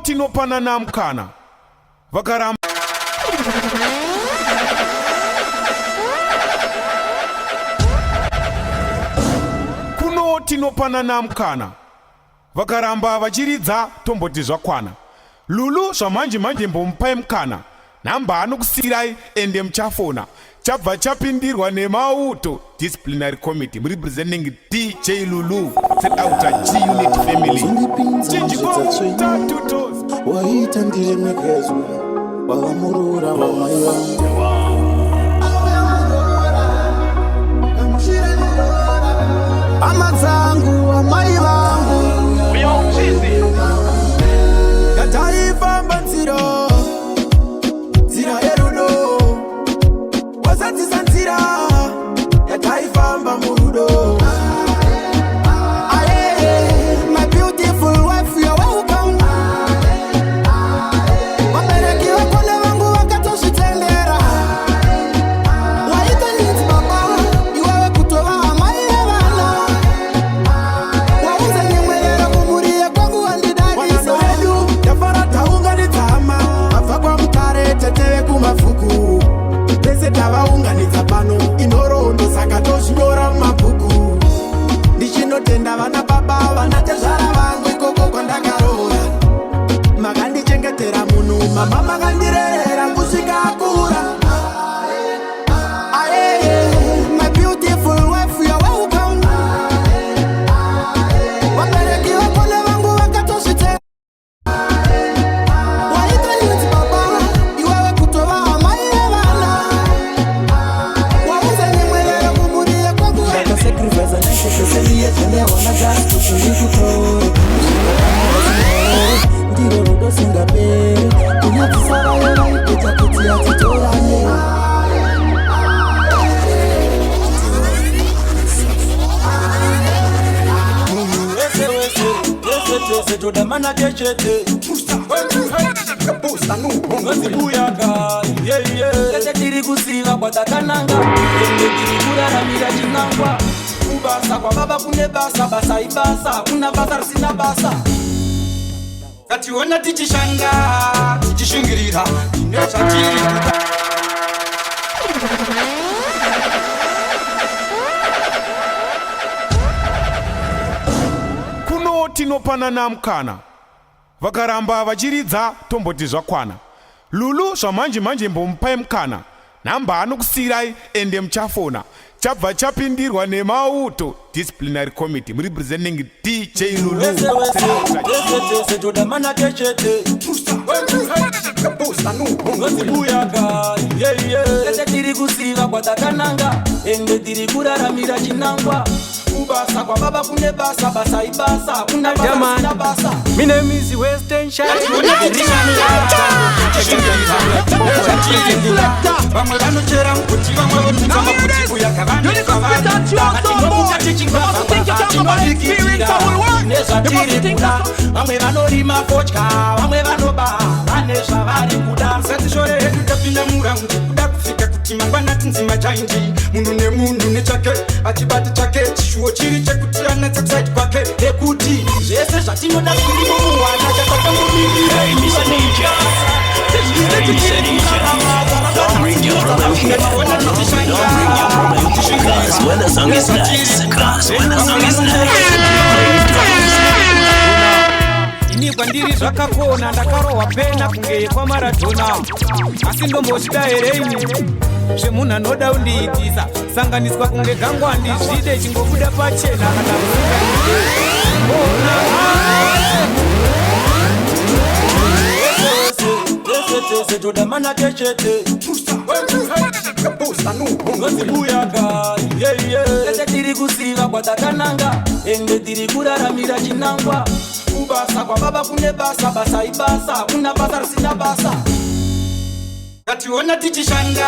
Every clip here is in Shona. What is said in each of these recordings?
tinopanana mukana vakaramba kuno tinopanana mukana vakaramba vachiridza tomboti zvakwana lulu zvamanje manje mbomupai mukana namba anokusirai ende muchafona chabva chapindirwa nemauto disciplinary committee representing DJ Lulu set out a G unit family waita ndiri mwekezwa wakamurura wamaiwa ama zangu amai vangu yataifamba nzira yerudo wasatisa nzira yataifamba murudo. My beautiful wife, you're welcome. Waperekiwa kule wangu wakatoshitendera waita niti baba iwawe kutowa amaile wala wauze nyemwelera kumuria kwangu wandidadisa wedu yafara taunga nitama afa kwa mtare tetewe kumafuku pese tawaunga nitapano inorondo sakatoshinyora mabuku ndichinotenda vana baba vanatezvara vangu ikoko kwandakarora makandichengetera munhu mama makandirerera kusvika akura. My beautiful wife, you're welcome. Waperekiwa kule wangu wakatoshitendera waita niti baba iwawe kutowa amaile wala wauze nyemwelera kumuria kwangu wakasacrifice anashekeseliye tende wanagastu tulikuto ndiro rudo singapere unyatisara yona ipeta kuti yatitorane wese todamana kechete ngozibuyaka tete tiri kusiva kwatakananga ende tiri kuraramira chinangwa kubasa kwa baba kune basa basa ibasa kuna basa risina basa kationa tichishanga tichishingirira inezvatiri kuno tinopanana mukana vakaramba vachiridza tomboti zvakwana lulu zvamanje manje mbomupai mukana namba anokusirai ende muchafona chabva chapindirwa nemauto disciplinary committee representing DJ Lulu wese todamana kechete ngozibuyaka tete tiri kusiva kwatakananga ende tiri kuraramira chinangwa kubasa kwa baba kune basa basa ibasa kuna basa sina basa. My name is Western Shine. Vamwe vanochera mkuti vamwe votunza makuti kuyaka vamwe vanorima fodya vamwe vanoba vane zvavari kuda satishore hedu tapinda muraundi kuda kufika kuti mangwana tinzima chaindi munhu nemunhu nechake achibata chake chishuwo chiri chekuti anatsa kusaidi kwake ekuti zvese zvatinoda kuri mumuwana chakatongomirira Don't bring your problem here. Cause when the song is nice, ini kwandiri zvakakona ndakarohwa pena kunge kwamaradhona asi ndombochida here ini zvemunhu anoda kundiitisa sanganiswa kunge gangwa ndizvide chingobuda pachena kana tese todamana kechete ngozibuyaka tete tiri kusiva kwatakananga ende tiri kuraramira chinangwa kubasa kwa baba kune basa basa ibasa kuna basa risina basa kationa tichishanga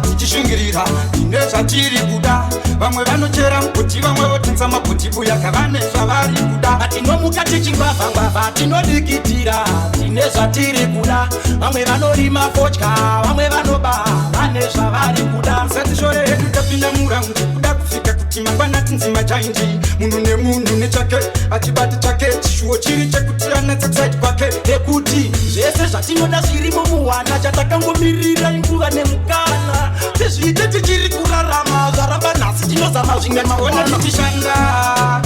tichishingirira inezvatiri kuda vamwe vanochera mkuti vamwe votunza makuti kuyaka vane zvavari kuda atinomuka tichingwavhangwavha tinodikitira inezvatiri kuda vamwe vanorima fodya vamwe vanoba vane zvavari kuda satishore hedu tapinda muraundi kuda kufika kuti mangwana tinzima chainji munhu nemunhu nechake achibata chake chishuwo chiri chekuti anatsakusaiti kwake ekuti zvese zvatinoda zvirimo muhwana chatakangomirira inguva nemukana tezviite tichiri kurarama zvaramba nhasi tinozama zvimwe maona tichishanda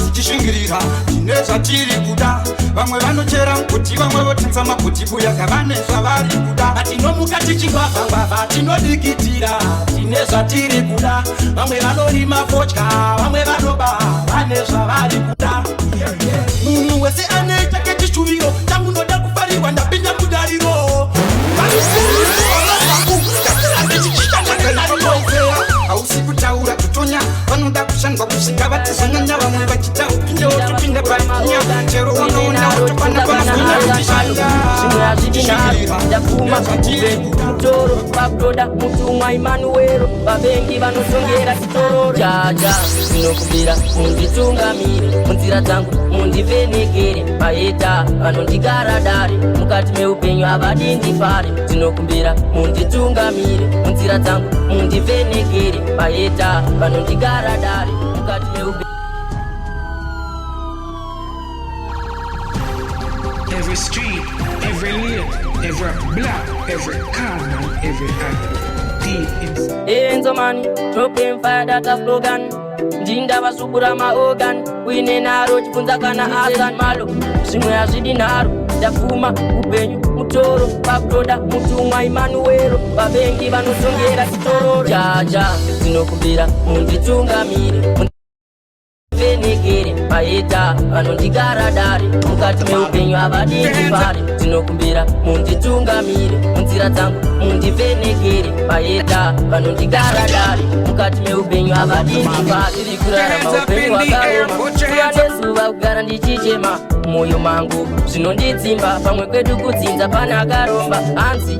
tichishingirira tine zvatiri kuda vamwe vanochera mbuti vamwe votinza mabhuti buyaga vane zvavari kuda atinomuka tichingwavhangwavha tinodikitira tine zvatiri kuda vamwe vanorima fodya vamwe vanoba vane zvavari kuda munhu wese ane chake chishuviro changu noda kufarirwa ndapinda mudariro hausi kutaura kutonya vanoda kushandwa kusvika vatizonyanya vamwe vachita upinde wotopinda painya chero unoona wotopanda ndapfuma mutoro pakutoda mutumwa Imanuero vavengi vanosongera chitoro jaja ndinokumbira munditungamire munzira dzangu mundivhenekere maeta vanondigara dare mukati meupenyu havadi ndifare ndinokumbira munditungamire munzira dzangu mundivhenekere maeta vanondigara dare mukati meupenyu. Every street, every lane, every block, every corner, every alley, deep inside. Enzo mani, trope fire data slogan. Jinda vasukura maorgan, wine naro chikunza kana asan malo. Simwe azidi naro, ndapfuma upenyu mutoro pakutoda mutumwa Imanuero vavengi vanosongera chitoro jaja ndinokumbira munditungamire venekere maeta vanondigara dare mukati meupenyu havadi ndifare ndinokumbira munditungamire munzira dzangu mundivhenekere maeta vanondigara dare mukati meupenyu havadi ndifare tiri kurarama upenyu hwakaroma kuva nezuva kugara ndichichema mwoyo mangu zvinondidzimba pamwe kwedu kudzinza pane akaromba hanzi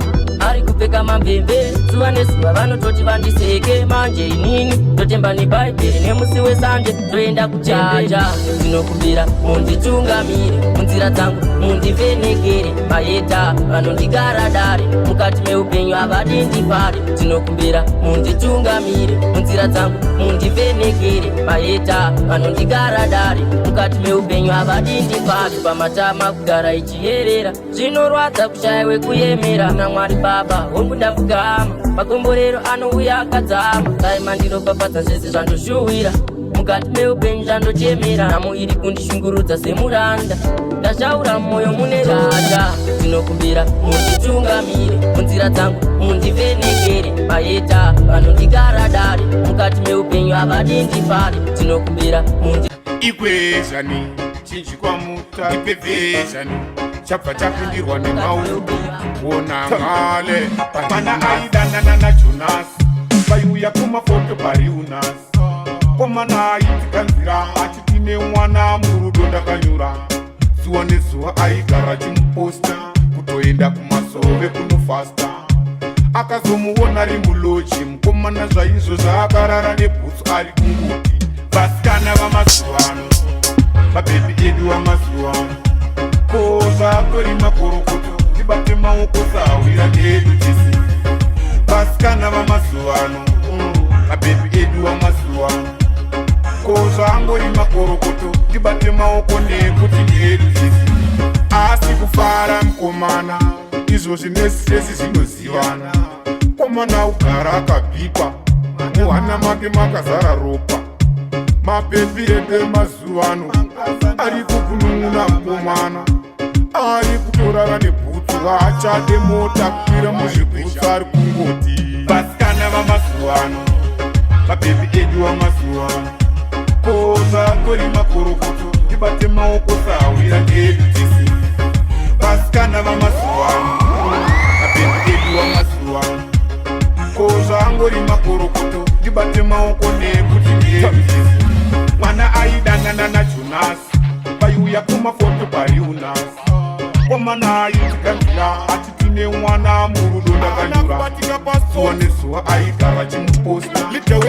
ari kupfeka mamvemve zuva nezuva vanototi vandiseke manje inini totemba nebhaibheri nemusi wesanje toenda kujaja ndinokumbira munditungamire munzira dzangu mundivhenekere maeta vanondigara dare mukati meupenyu havadi ndifare ndinokumbira munditungamire munzira dzangu mundivhenekere maeta vanondigara dare mukati meupenyu havadi ndifare pamatama kugara ichiyerera zvinorwadza kushaya wekuyemera na Mwari Baba hongu ndavugama makomborero anouya akadzama saima ndinopapadza zvese zvandoshuwira mukati meupenyu zvandochemera nhamo iri kundishungurudza semuranda ndashaura mumwoyo mune jaja ndinokumbira munditungamire munzira dzangu mundivhenekere maeta vanondigara dare mukati meupenyu havadi ndifare ndinokumbira ikwezvani chinjikwamuta ipepezvani chabva chapindirwa nemaudu wonangale mwana aidanana najonasi vaiuya kumafoto pariunasi komana aitikanzira achitine mwana murudo ndakanyura zuva nezuva aigara chimuposta kutoenda kumasove kunofasta akazomuona rimuloji mukomana zvaizvo zvaakarara nebhutsu ari kunguti vasikana vamazuvano mabhebi edu vamazuvano koza tori makorokoto ndibate maoko sahwira ndedu tisi vasikana vamazuvano mabhebi edu vamazuvano koza angori makorokoto ndibate maoko nekuti ndedu tisi asi kufara mukomana izvozvi nesesi zvinozivana komana ugara akabhikwa muhana make makazara ropa mabhebi edu emazuvano ari kugunun'una mukomana ari kutorara nebhutsu vaachade mota kukwira muzvibhutsu ari kungoti vasikana vamazuvano mabhebi edu vamazuvano koza tori makorokoto ndibate maoko sahwira ndedu tisi vasikana vamazuvano mabhebi edu vamazuvano koza angori makorokoto ndibate maoko nekuti ndedu tisi mwana aidanana najonasi vaiuya kumafoto pariunasi komana aitikanzira achitine mwana murudo ndakanyura zuva nezuva aigara chimuposta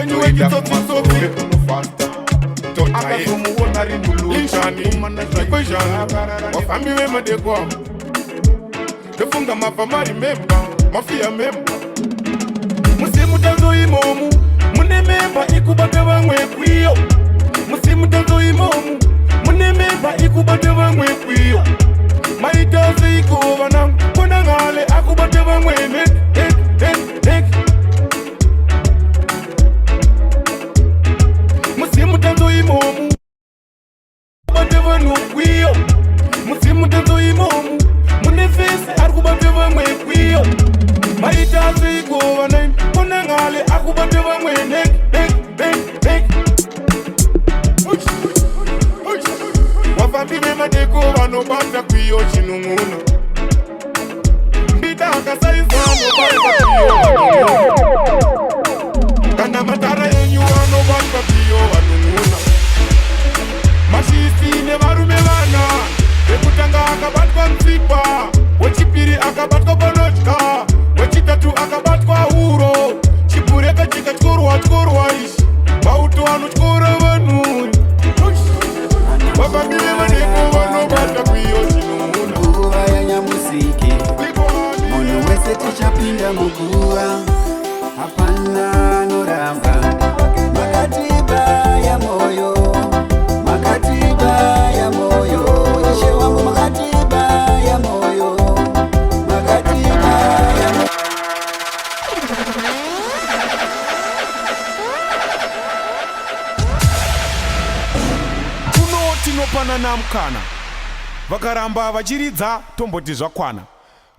toenda kumasove kunofasta akazomuona rimulushani wafambi vemadekwa ndofunga mabva mari memba mafiya memba musi mutanzo imomu mune munememba ikubate vamwe kwiyo musimutanzo imomu munememba ikubate vamwe kwiyo maitazi ikuvana khonangale akubate vamwe nek musimutanzo imomu kubate vanhu kwiyo musimutanzo imomu munefesi arikubate vamwe kwiyo maitazi ikuvana khonangale akubate vamwe nek vafambi vemadeko vanobata kwiyo chinun'una mbita akasaizanobata kwiyo kana matara enyu vanobata kwiyo vanun'una mashisi nevarume vana vekutanga akabatwa nzipa wechipiri akabatwa bonotya wechitatu akabatwa huro chipureka chikatyorwa ishi mauto anotyora vanhu vafambi vemadeko vanobata kwiyo chinun'una nguva yanyamusiki munhu wese tichapinda muguva hapana anoramba makatiba ya moyo ishe wangu makatiba ya moyo kuno tinopanana mukana vakaramba vachiridza tomboti zvakwana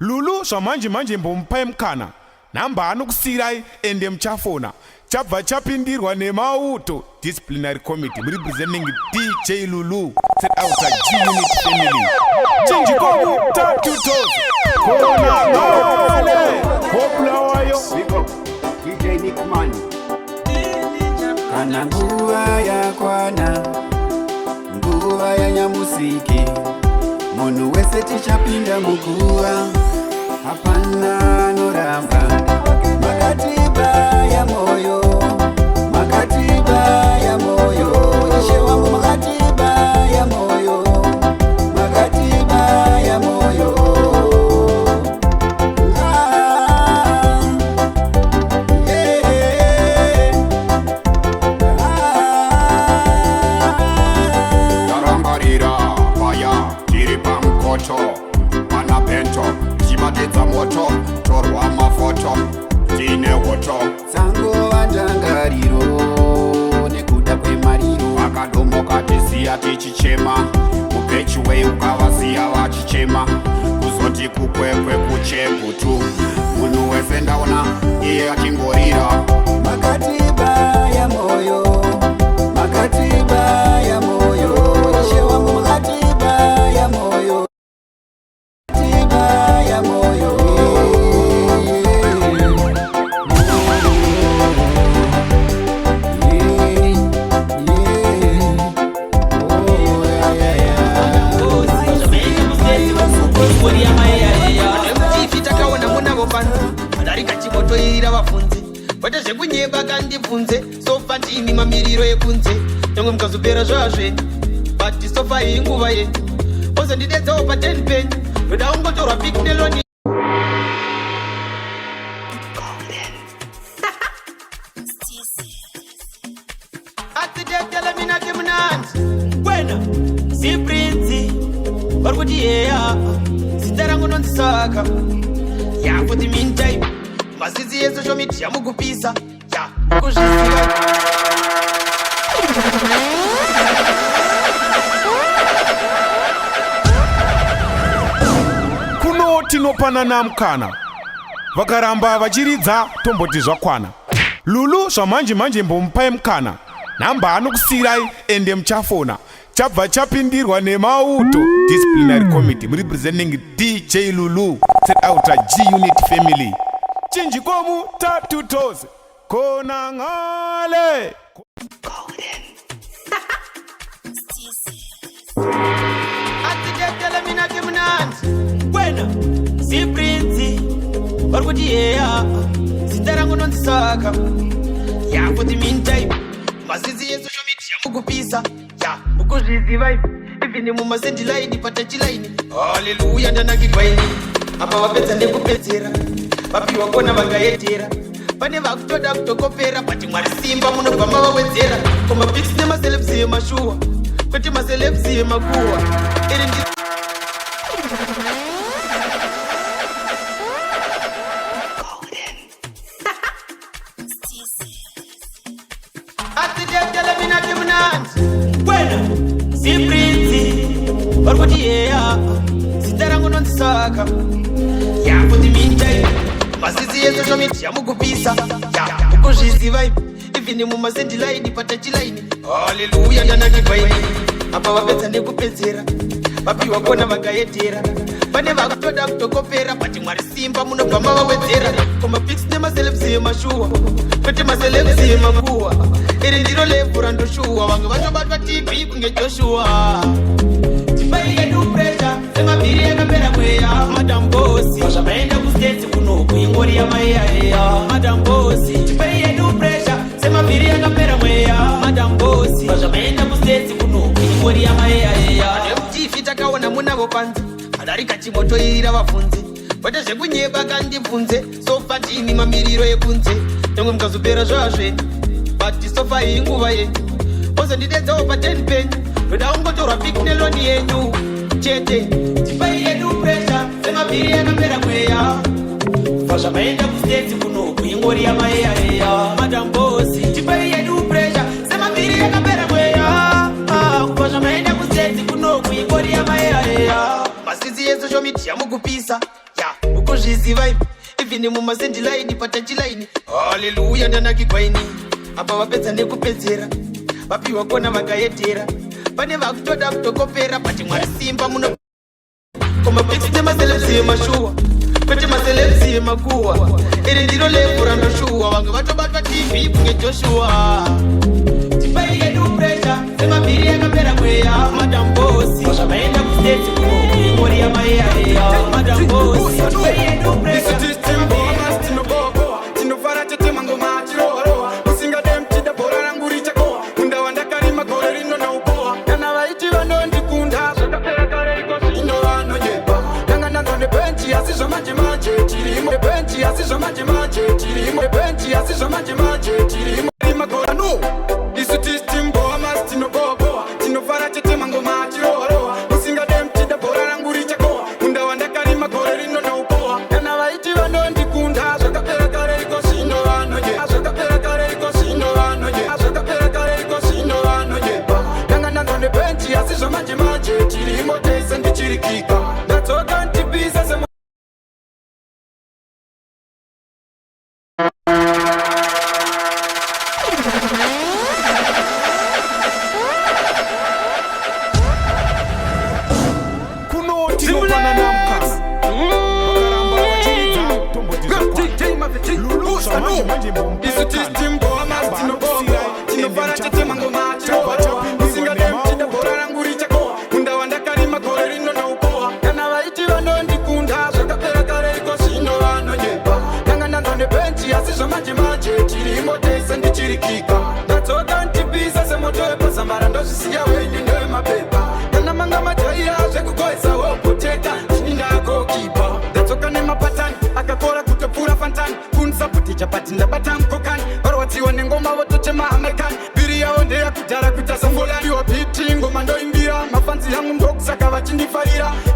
lulu zvamanje mbomupai mukana nhamba anokusiyirai ende muchafona chabva chapindirwa nemauto disciplinary committee representing DJ Lulu set out a G-Unit family chinjikomu tatutos khonangale hoplawayo DJ Nickman kana nguva yakwana nguva yanyamusiki munhu wese tichapinda muguva hapana anoramba makatiba ya moyo ishe wangu makatiba ya moyo tarambarira paya tiri pamkoto pana pento chibatedza moto torwa mafoto tine woto sango vandangariro nekuda kwemariro akadomoka tisiya tichichema mupechi wei ukavasiya vachichema kuzoti kukwekwe kuchegutu munhu wese ndaona iye achingorira makatiba ya moyo ishe wangu makatiba ya moyo darikachimotoirira vafunzi kwete zvekunyeba kandibvunze sofa ndini mamiriro ekunze nyangwe mukazopera zvazve but sofa iyi nguva yenyu ozondidedzawo pa10 pen ndoda ungotorwa pik neloni atidetele mina kemunanzi kwena ziprinzi vari kuti yeya zita rangu nonzisaka ya for the meantime masizi yesocial media mukupisa ya kuzvisiva kuno tinopanana mukana vakaramba vachiridza tomboti zvakwana lulu zvamanje mbomupai mukana nhamba anokusiyirai ende muchafona chabva chapindirwa nemauto disciplinary committee representing DJ Lulu set out a G-Unit family chinjikomu tatutos khonangale atidetele mina kemunanzi kwena ziprinzi vari kuti yeya zita rangu nonzisaka ya for the meantime masizi yesocial media mukupisa ya mukuzviziva ivhini mumasendilaini patachilaini haleluya ndanakirwaini apa vapedza nekupedzera vapiwa kona vangaedera pane vakutoda kutokopera pati mwari simba munobva mavawedzera komabix nemaselebs yemashuwa kwete maselebs yemakuwa iri ndi atitetelemina munanzi kwena ziprinzi varikuti yeya zita rangu nonzisaka yakuti mintai masizi yesocial media mukupisa mukuzviziva ivhini mumasendilaini patachilaini haleluya ndanakigwaini apa vapedza nekupedzera vapiwa kona vakaedhera pane vakutoda kutokopera pati mwari simba munobva mavawedzera komapix nemaselebs yemashuwa kwete maselebs yemakuwa iri ndiro lebvu randoshuwa vamwe vachobatwa tb kunge joshua tibaiedupresha semabhiri yakapera mweya madambosi zvamaenda kusteti kunoku ingori yamaiyaeya madambosi tibaiedupresha semabhiri yakapera mweya madambosi zvamaenda kusteti kunoku ingori yamaiyaeya nemutifi takaona munavo panzi adarika chimotoirira vabvunzi kwete zvekunyeba kandibvunze sofa ndini mamiriro ekunze nemwe mukazopera zvazveni bati sofa iyi nguva yenyu ozondidedzawo pa10 penyu ndoda ungotorwa pik neloni yenyu chete tipai yedu presha semabhiri yakapera mweya zvamaenda kusteti kunoku ingori yamaiyaeya madambosi tipai yedu presha semabhiri yakapera mweya kubva zvamaenda kusteti kunoku ingori yamaiyaeya masizi yesocial media mukupisa mukuzviziva ivhini mumasendilaini patachilaini haleluya ndanakigwaini apa vapedza nekupedzera vapiwa kona vakaedhera pane vakutoda kutokopera pati mwari simba muno komapix nemaselebs yemashuwa kwete maselebs yemakuwa iri ndiro lebvu randoshuwa vamwe vatobatwa tv kunge joshua tipai yedu presha semabhiri yakapera mweya madambosi zvamaenda kusteti kunoku ingori yamaiyaeya madambosi tipai yedu presha tinofara chete mangoma achirohoroha usingademtida bhora rangu richakoha kunda wandakarima gore rino naupoha kana vaiti vanondikunda zvakapera kare iko zvino vanonyeba ndanga ndanzwa nebenchi asi zvamanjemanje tirimo nebenchi asi zvamanjemanje tirimo nebenchi asi zvamanjemanje tirimo rimagorano isu tistimboha masi tinoboboha tinofara chete mangoma achirohoroha usingademtida bhora rangu richakoha kunda wandakarima gore rino naupoha kana vaiti vanondikunda zvakapera kare iko zvino vanonyeba zvakapera kare iko zvino vanonyeba zvakapera kare iko zvino vanonyeba ndanga ndanzwa nebenchi asi zvamanjemanje tirimo tese ndichirikika ndatsoka ntipisa sema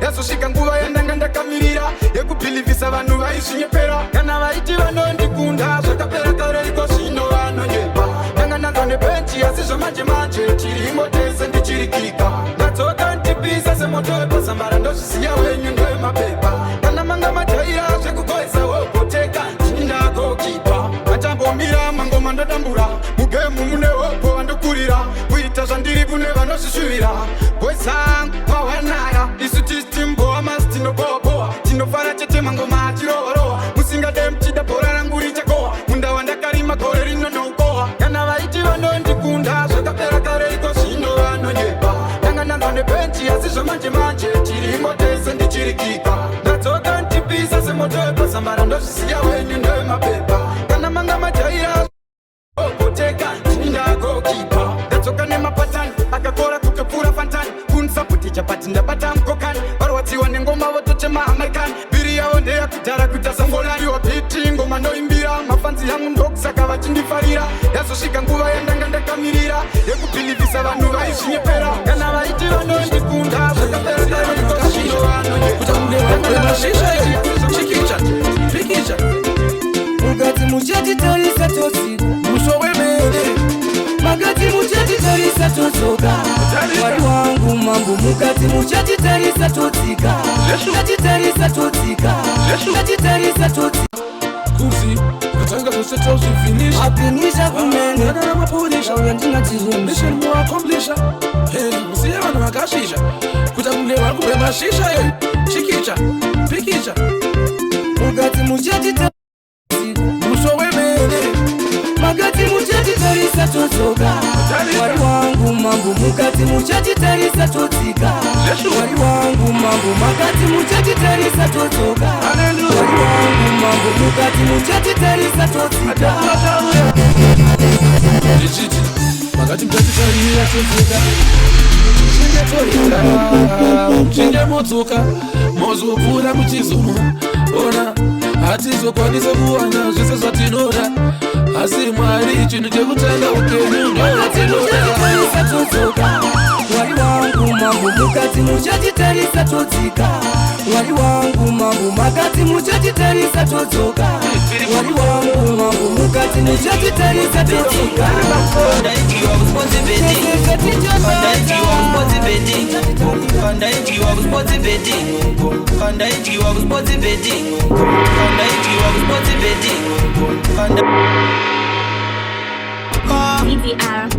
yazosvika nguva yandanga ndakamirira yekupilivisa vanhu vaizvinyepera kana vaiti vanondikunda zvakapera kare iko zvino vanonyeba ndanga ndanzwa nebenchi asi zvamanjemanje tirimo tese ndichirikika ndatsoka ntipisa semoto wepasambara ndozvisiya wenyu ndoyemapepa kana manga majaira zvekugoisa wogoteka zvindagokipa matambomira mangoma ndodambura mugemu mune hopo vandokurira kuita zvandiri kune vanozvishuvira boisangu mawanaya isu tistimboha masi tinoboboha tinofara chete mangoma achirohoroha musingademtida bhora rangu richakoha munda wandakarima gore rino noukoha kana vaiti vanondikunda zvakapera kare iko zvino vanonyeba ndanga ndanzwa nebenchi asi zvamanjemanje tirimo tese ndichirikika ndatsoka ntipisa semoto wepasambara ndozvisiya wenyu ndoyemapepa kana manga majaira ogoteka zvindagokipa ndatsoka nemapatani akakora kutopfuura fantani kunsaputicha pati ndabata mukokani varwadziwa nengoma votochema amerikani biri yavo ndeyakudhara kuita sambonariwa biti ngoma ndoimbira mafanzi yangu ndokusaka vachindifarira yazosvika nguva yandanga ndakamirira yekupilivisa vanhu vaizvinyepera kana vaiti vanondikunda mukati muchatitarisa tosiku muso wemene makati muchatitarisa todzoka mwari wangu mambo mukati muchatitarisa todzika ngatitarisa todzika ngatitarisa todzika kuzi katanga kuseta uzifinish apinisha kumene mapulisha uyandinatizomisha muakomplisha musiye vanhu vakashisha kuta kuleva kumbe mashisha chikicha pikicha mukati muchatitarisa muso wemene makati muchatitarisa todzoka mwari wangu mambo mukati muchatitarisa todzika mwari wangu mambo makati muchatitarisa todzoka mwari wangu mambo mukati muchatitarisa todzika ichiti makati muchatitarisa todzoka chingemotsoka mozopfuura muchizomwa ona hatizokwanisa kuwana zvese zvatinoda asi mwari chinhu chekutanga upenyu muchatitarisa todzoka mwari wangu mambo mukati muchatitarisa todzika mwari wangu mambo makati muchatitarisa todzoka mwari wangu mambo mukati muchatitarisa todzika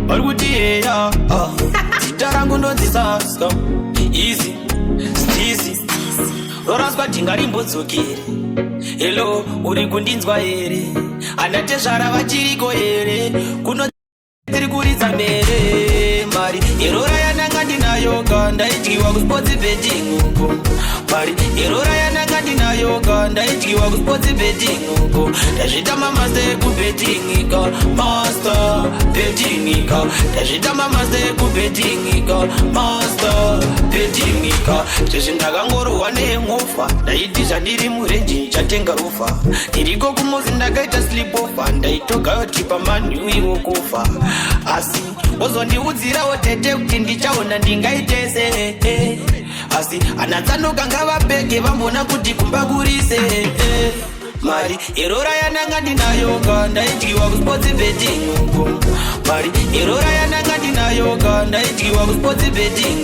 varikutiyeya zita rangu ndonzisaska izi stizi roraswa dhinga rimbodzokere helo uri kundinzwa here handatezvara vachiriko here kuno tiri kuridza mere mari herora yananga ndinayoka ndaidyiwa kusports betting mari herora yananga ndinayoka ndaidyiwa kusports betting ndazvita mamasta ekubettingika master bettingika ndazvita mamasta ekubettingika master bettingika zvizvi ndakangorohwa nehengofa ndaiti zvandiri murenji chatenga rofa ndiriko kumuzi ndakaita slipofa ndaitogayotipa manyu iwo kufa asi wozondiudzirawo tete kuti ndichaona ndingaitese asi anatsanoka ngavapege vambona kuti kumba kurise mari herora yananga ndinayoka ndaidyiwa kusports betting mari herora yananga ndinayoka ndaidyiwa kusports betting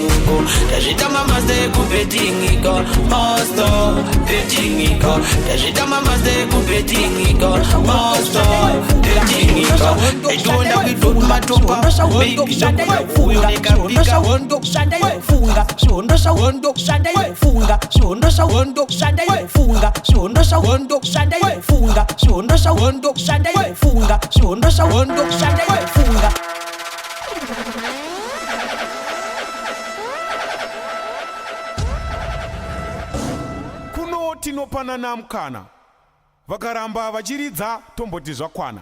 ndazvita mamasta ekubettingika master bettingika ndazvita mamasta ekubettingika master bettingika ndaitonda kuitoka matopa kuno tinopanana mukana vakaramba vachiridza tomboti zvakwana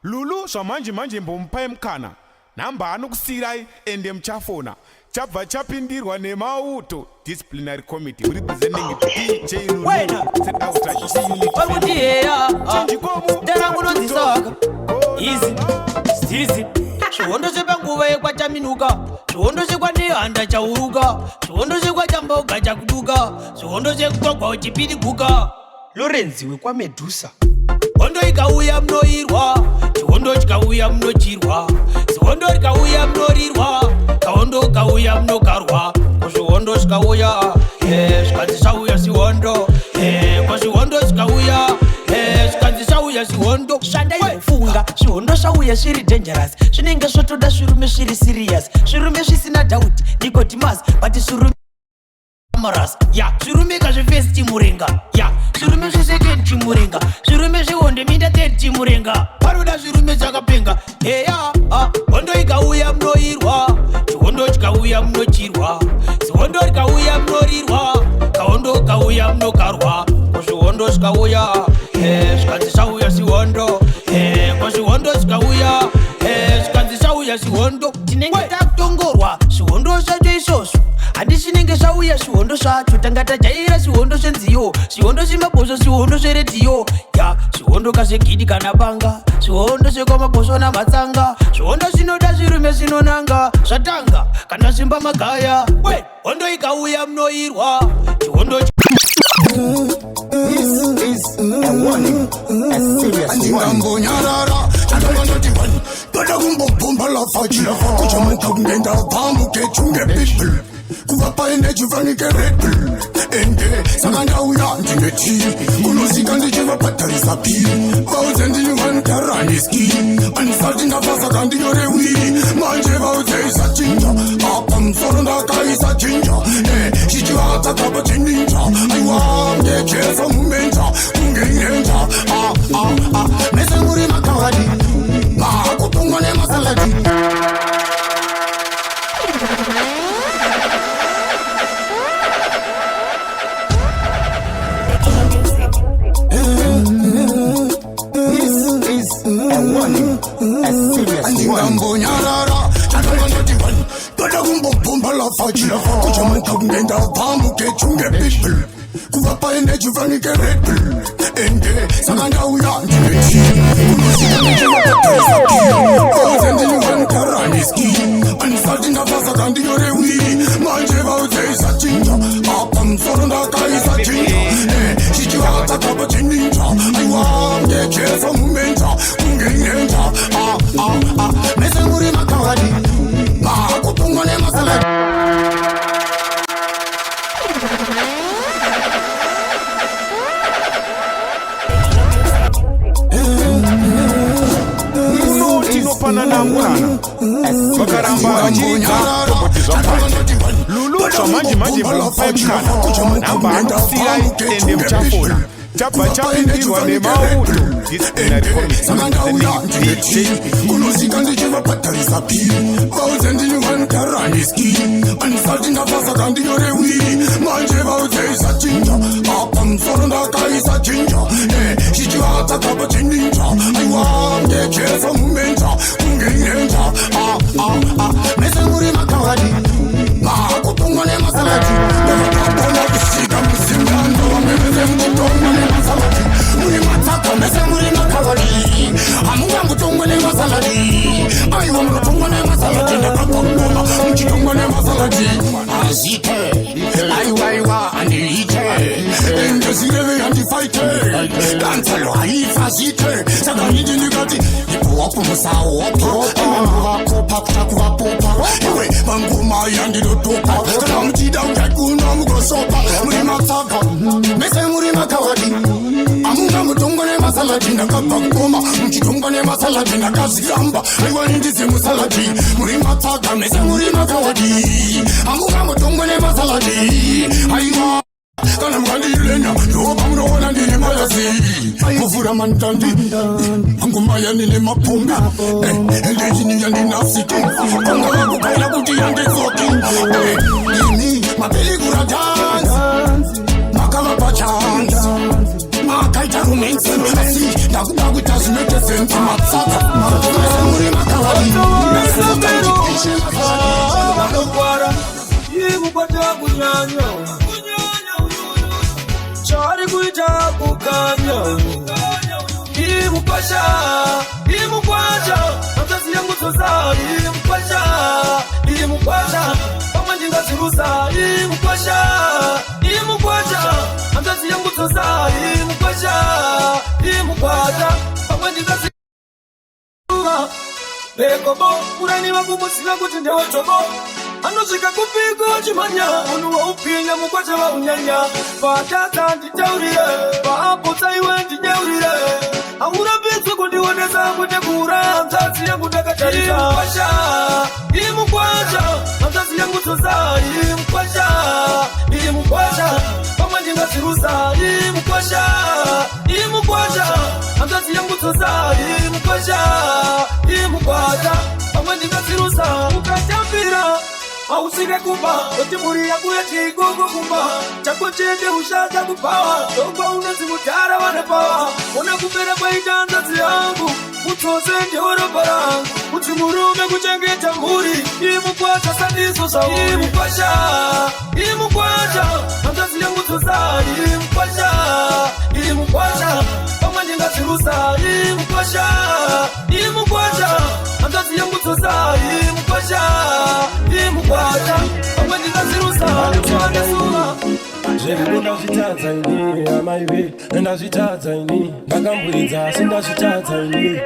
lulu zvamanje manje mbomupai mukana namba anokusirai ende muchafona chabva chapindirwa nemauto disciplinary committee representing DJ Lulu set out izi stizi zvihondo zvepanguva yekwataminuka zvihondo zvekwanehanda chauruka zvihondo zvekwachamboga chakuduka zvihondo zvekugwagwa uchipiriguka lorenzi wekwamedusa hondo ikauya munoirwa chihondo chikauya munochirwa zihondo rikauya munorirwa kahondo kauya munogarwa kuzvihondo zvikauya zvikanzi zvauya zihondo kwazvihondo zvikauya zvikanzi zvauya zihondo shandai mufunga zvihondo zvauya zviri dangerous zvinenge zvotoda zvirume zviri serious zvirume zvisina doubt nicodemus but zvirume maras ya zvirume kazvefirst chimurenga ya zvirume zvesecond chimurenga zvirume zvehonde minda third chimurenga paroda zvirume zvakapenga heya hondo ikauya munoirwa chihondo chikauya munochirwa zihondo rikauya munorirwa kahondo kauya munogarwa kuzvihondo zvikauya zvikanzi zvauya zihondo kwazvihondo zvikauya zvikanzi zvauya zihondo tinenge takutongorwa zvihondo zvacho izvozvo handichinenge zvinenge zvauya zvihondo zvacho tanga tajaira zvihondo zvenziyo zvihondo zvemabhosvo zvihondo zveredhiyo ya zvihondo kazvegidi kana banga zvihondo zvekwamabhosvo namatsanga zvihondo zvinoda zvirume zvinonanga zvatanga kana zvimba magaya we hondo ikauya munoirwa chihondo andingambonyarara chandangandoti toda kumbobhomba lafachira kuchamuka kungenda pamuke chunge people kuva paine chifanike redbull ende saka ndauya ndineti kunosika ndichivabhadharisa pi vauze ndinivantaraniski andisati ndafasa kandinyorewiri manje vauze isachinja apa musoro ndakaisa chinja chichivatsakapa chininja aiwa ngekesa mumenja kungeirenja mese muri makawadi makupungwa nemasaladi andingambonyarara chandangandoti toda kumbobhomba lafachira kuchamuka kungenda pamuke chunge people kuva paine chifanike redbull ende saka ndauya ndineti kunosika ndichivabhadharisaauze ndinivantaraniski andisati ndafasa kandinyorewiri manje vauze isachinja apa musoro ndakaisa chinja chichivatsakapa chininja aiwa ngekesa mumenja kungeirenja mese muri makawadi makupungwa nemasaladi tinopana namukana vakaramba vachiridza tombotizwa kwani lulu zvamanji mupemukana namba anokusirai ende muchafona chabva chapindirwa nemauto disciplinary committee kunosika ndichivabhadharisa pi vauze ndinivantaraniski andisati ndafasa kandinyorewiri manje vauze isachinja apa musoro ndakaisa chinja chichivatsakapa chininja aiwa ngekesa mumenja kungeirenja mese muri makawadi makupungwa nemasaladi ndavakabona kusvika muzimbando vameveze muchitongwa nemasaladi muri matsaka mese muri makawadi hamungangotongwa nemasaladi aiwa munotongwa nemasaladi ndakabakoma muchitongwa nemasaladi azite aiwaiwa andiite ndezireve yandifaite dansalo haifazite saka indi ndikati ipowapo musawopo vakopa kutakuvapopa iwe vangoma yandidotopa kana muchida utakuna mugosopa muri matsaka mese muri makawadi amungangotongwa nemasaladi ndakabakoma muchitongwa nemasaladi ndakaziramba aiwa indize musaladi muri matsaka mese muri makawadi amungangotongwa nemasaladi aiwa kana mwandirenya ndoba munoona ndine mayazi kuvura mantandi angoma yanine mapumbi endechini yandinafsiki konga vakukaila kuti yandidzoki ini mapelikura dansi makava pachansi makaita rumensi asi ndakuda kuita zvinoite sensi matsaka muri makawadi vanogwara ikupata kunyanya chari kuita kukanya imupasha imukwacha makazi yangu tosa imupasha pamwe ndingazirusa imukwacha makazi yangu tosa imukwacha pamwe ndingazirusa bekobo urani vakumusika kuti ndewotobo anosvika kupiko chimanya munhu waupinya mukwata waunyanya patata nditaurire paapotsa iwe ndinyaurire aurapedzi kundionesa kuti kura mzadzi yangu ndakatarisa imukwacha mzadzi yangu tosa imukwacha pamwe ndingazirusa imukwacha mzadzi yangu tosa imukwacha pamwe ndingazirusa ukatambira hausike kumba kuti muri yangu yatigogo kumba chako chende ushata kupawa tongwa unonzi mudhara vane pawa ona kupera kwaita nzadzi yangu Utose ndeoropa rangu kuti murume kuchengeta mhuri. Imukwasha sandiso zvauri. Imukwasha hanzvadzi yemutosari. Imukwasha pamwe ndingadzirusa. Imukwasha hanzvadzi yemutosari. Imukwasha pamwe ndingadzirusa. Zverudo ndazvitadza ini amaiwe ndazvitadza ini ndakamburidza asi ndazvitadza ini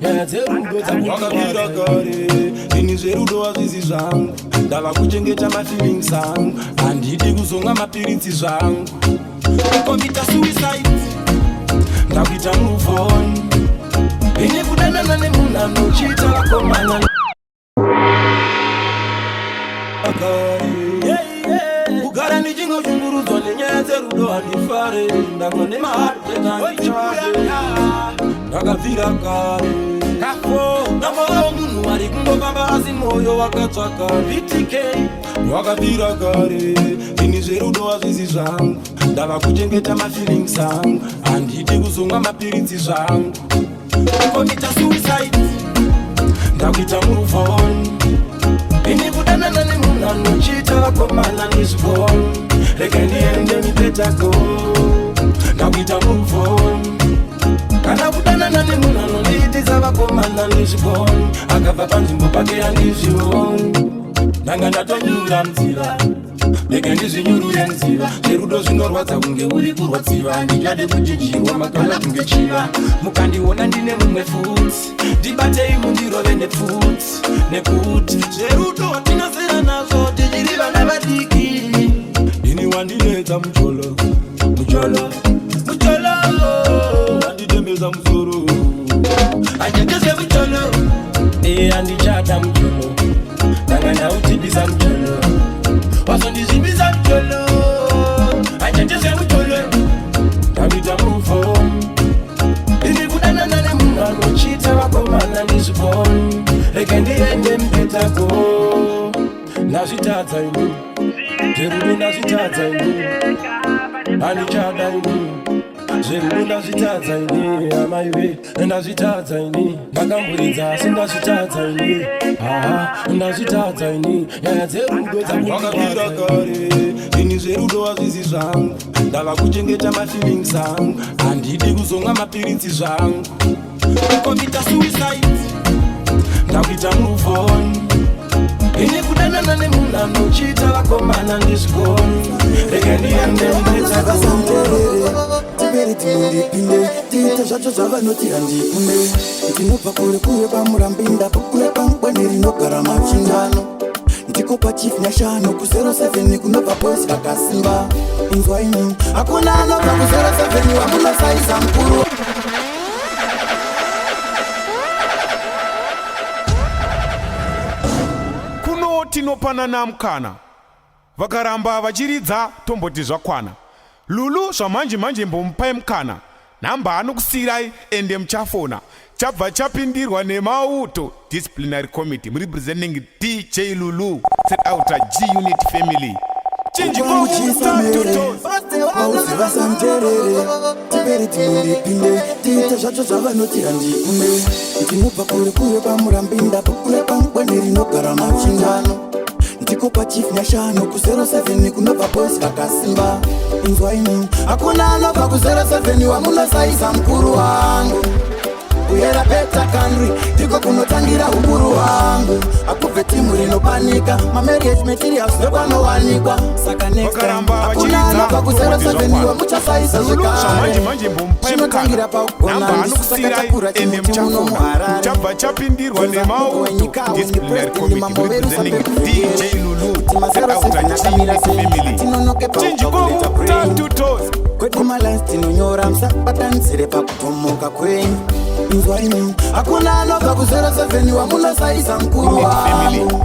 nyaya dzerudo dzakawakapira kare ini zverudo hazvizi zvangu ndava kuchengeta mafeelings angu handidi kuzonga mapiritsi zvangu komita suicide ndakuita move on ini kudanana nemunhu anochiita vakomana kugara ndichingoshungurudzwa nenyaya dzerudo handifare ndakwa nemahatekandichade ndakabvira kare ndambovawo munhu ari kungofamba asi mwoyo wakatsvaka VTK wakabvira kare ini zverudo hazvizi zvangu ndava kuchengeta mafeelings angu handidi kuzonga mapiritsi zvangu komita suicide ndakuita move on ini kudanana nemunhu anochiita vakomana nezvigoni rega ndiende mipetako ndakuita move on kana kudanana nemunhu anondiitisa vakomana nezvigoni akabva panzvimbo pake handizvioni ndanga ndatonyura nzira rega ndizvinyurure nziva zverudo zvinorwadza kunge uri kurwadziva ndichade kuchinjirwa makala kunge chiva mukandiona ndine mumwe futi ndibatei mundirove nepfuti nekuti zverudo tinasera nazvo tichiri vana vadiki ini wandinedza mucholo wanditembeza musoro anditeze mucholo andichada mucholo ndanga ndautibisa mucholo wazondizvibisa mucholo anditeze mucholo ndakuita mufo ini kudanana nemunhu anochiita vakomana nezvigoni rega ndiende mupetako ndazvitadza ini zverudo ndazvitadza ini handichada ini zverudo ndazvitadza ini amaiwe ndazvitadza ini ndakamburidza asi ndazvitadza ini ndazvitadza ini nyaya dzerudo dzakawakapira kare ini zverudo hazvizi zvangu ndava kuchengeta mafeelings angu handidi kuzonga mapiritsi zvangu komita suicide ndakuita move on ini kudanana nemunhu anochiita vakomana nezvigoni rega ndiende mupetakasanterere tiperi tinondipinde tiite zvacho zvavanoti handikunde ndinobva kure kuye pamurambinda pakune pamukweni rinogara machindano ndiko pachief nyashano ku07 kunobva boys vakasimba inzwaini hakuna anobva ku07 wamunosaisa mukuru tinopanana mukana vakaramba vachiridza tomboti zvakwana lulu zvamanje mbomupai mukana namba anokusirai ende muchafona chabva chapindirwa nemauto disciplinary committee representing DJ Lulu set out a G unit family tiperi tinondipinde tiite zvacho zvavanoti handikunde ndinobva kure kuye pamurambinda pakune pamukweni rinogara machindano ndiko pachief nyashano ku07 kunobva boys vakasimba inzwaini hakuna anobva ku07 wamunosaisa mukuru wangu kuyera peta country ndiko kunotangira ukuru wangu akubve timu rinopanika mamarriage materials ndokwanowanikwa saka next time hakuna anobva ku07 wamuchasaisa zvekare zvinotangira paugona ndisakatakura chimuti muno muharare chabva chapindirwa nemauto disciplinary committee representing DJ Lulu set out a G unit family chinjiko tatutos kwekumalines tinonyora musabatanisire pakutomoka kwenyu inzwaini hakuna anobva ku07 wamunosaisa mukuru wangu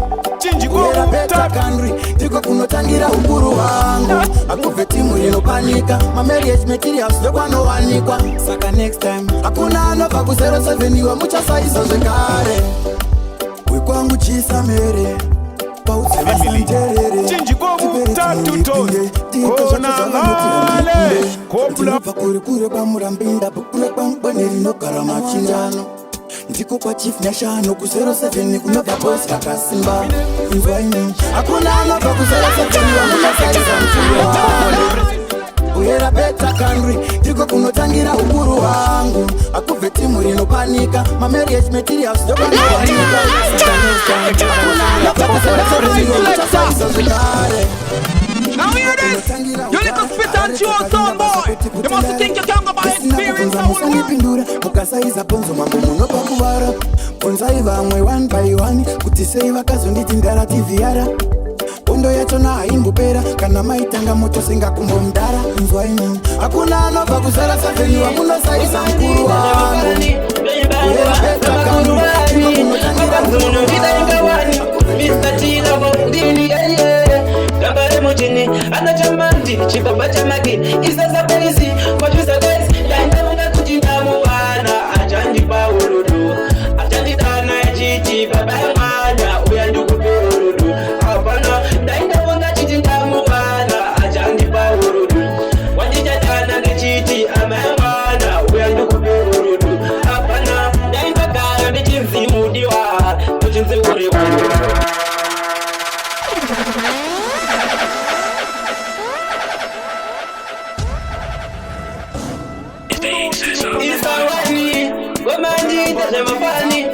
kuyera peta country ndiko kunotangira ukuru wangu akubve timu rinopanika mamarriage materials ndokwanowanikwa saka next time hakuna anobva ku07 wamuchasaisa zvekare wekwangu chisamere chinjiko tatutos khonangale ndinobva kure kure kwamurambinda kune kwangwani rinogara machinjano ndiko kwachief nyashano kuzero 7 kunobva bosi rakasimba inzwaini hakuna anobva kuzero 7 wamunasaiza mfumo uyera beta country ndiko kunotangira ukuru wangu akubve timu rinopanika mamarriage materials dokanowanika Now hear this! You little spit and chew out sound boy! You must think you can go by experience a whole world! mukasaiza ponzo mambo munopa kuvara ponzai vamwe one by one kuti sei vakazonditi ndara tivhiara bondo yacho nahaimbopera kana maitanga moto sengakumbomdara nzwaini hakuna anobva kuzara saveni wamunosaisa mkuru wangu anachamandi chibaba chamagini isasaperisi kwachusa guys yaindaona kuti ndamuwana achandipa urudu achandidana achiti baba yamwana uya ndikupe urudu apana ndaindaona chiti ndamuwana achandipa urudu wandichatana ndechiti ama yamwana uya ndikupe urudu apana ndaindagara ndichinzimudiwa kuchinzi uri wangu Isawani, Gomani, Tajamafani,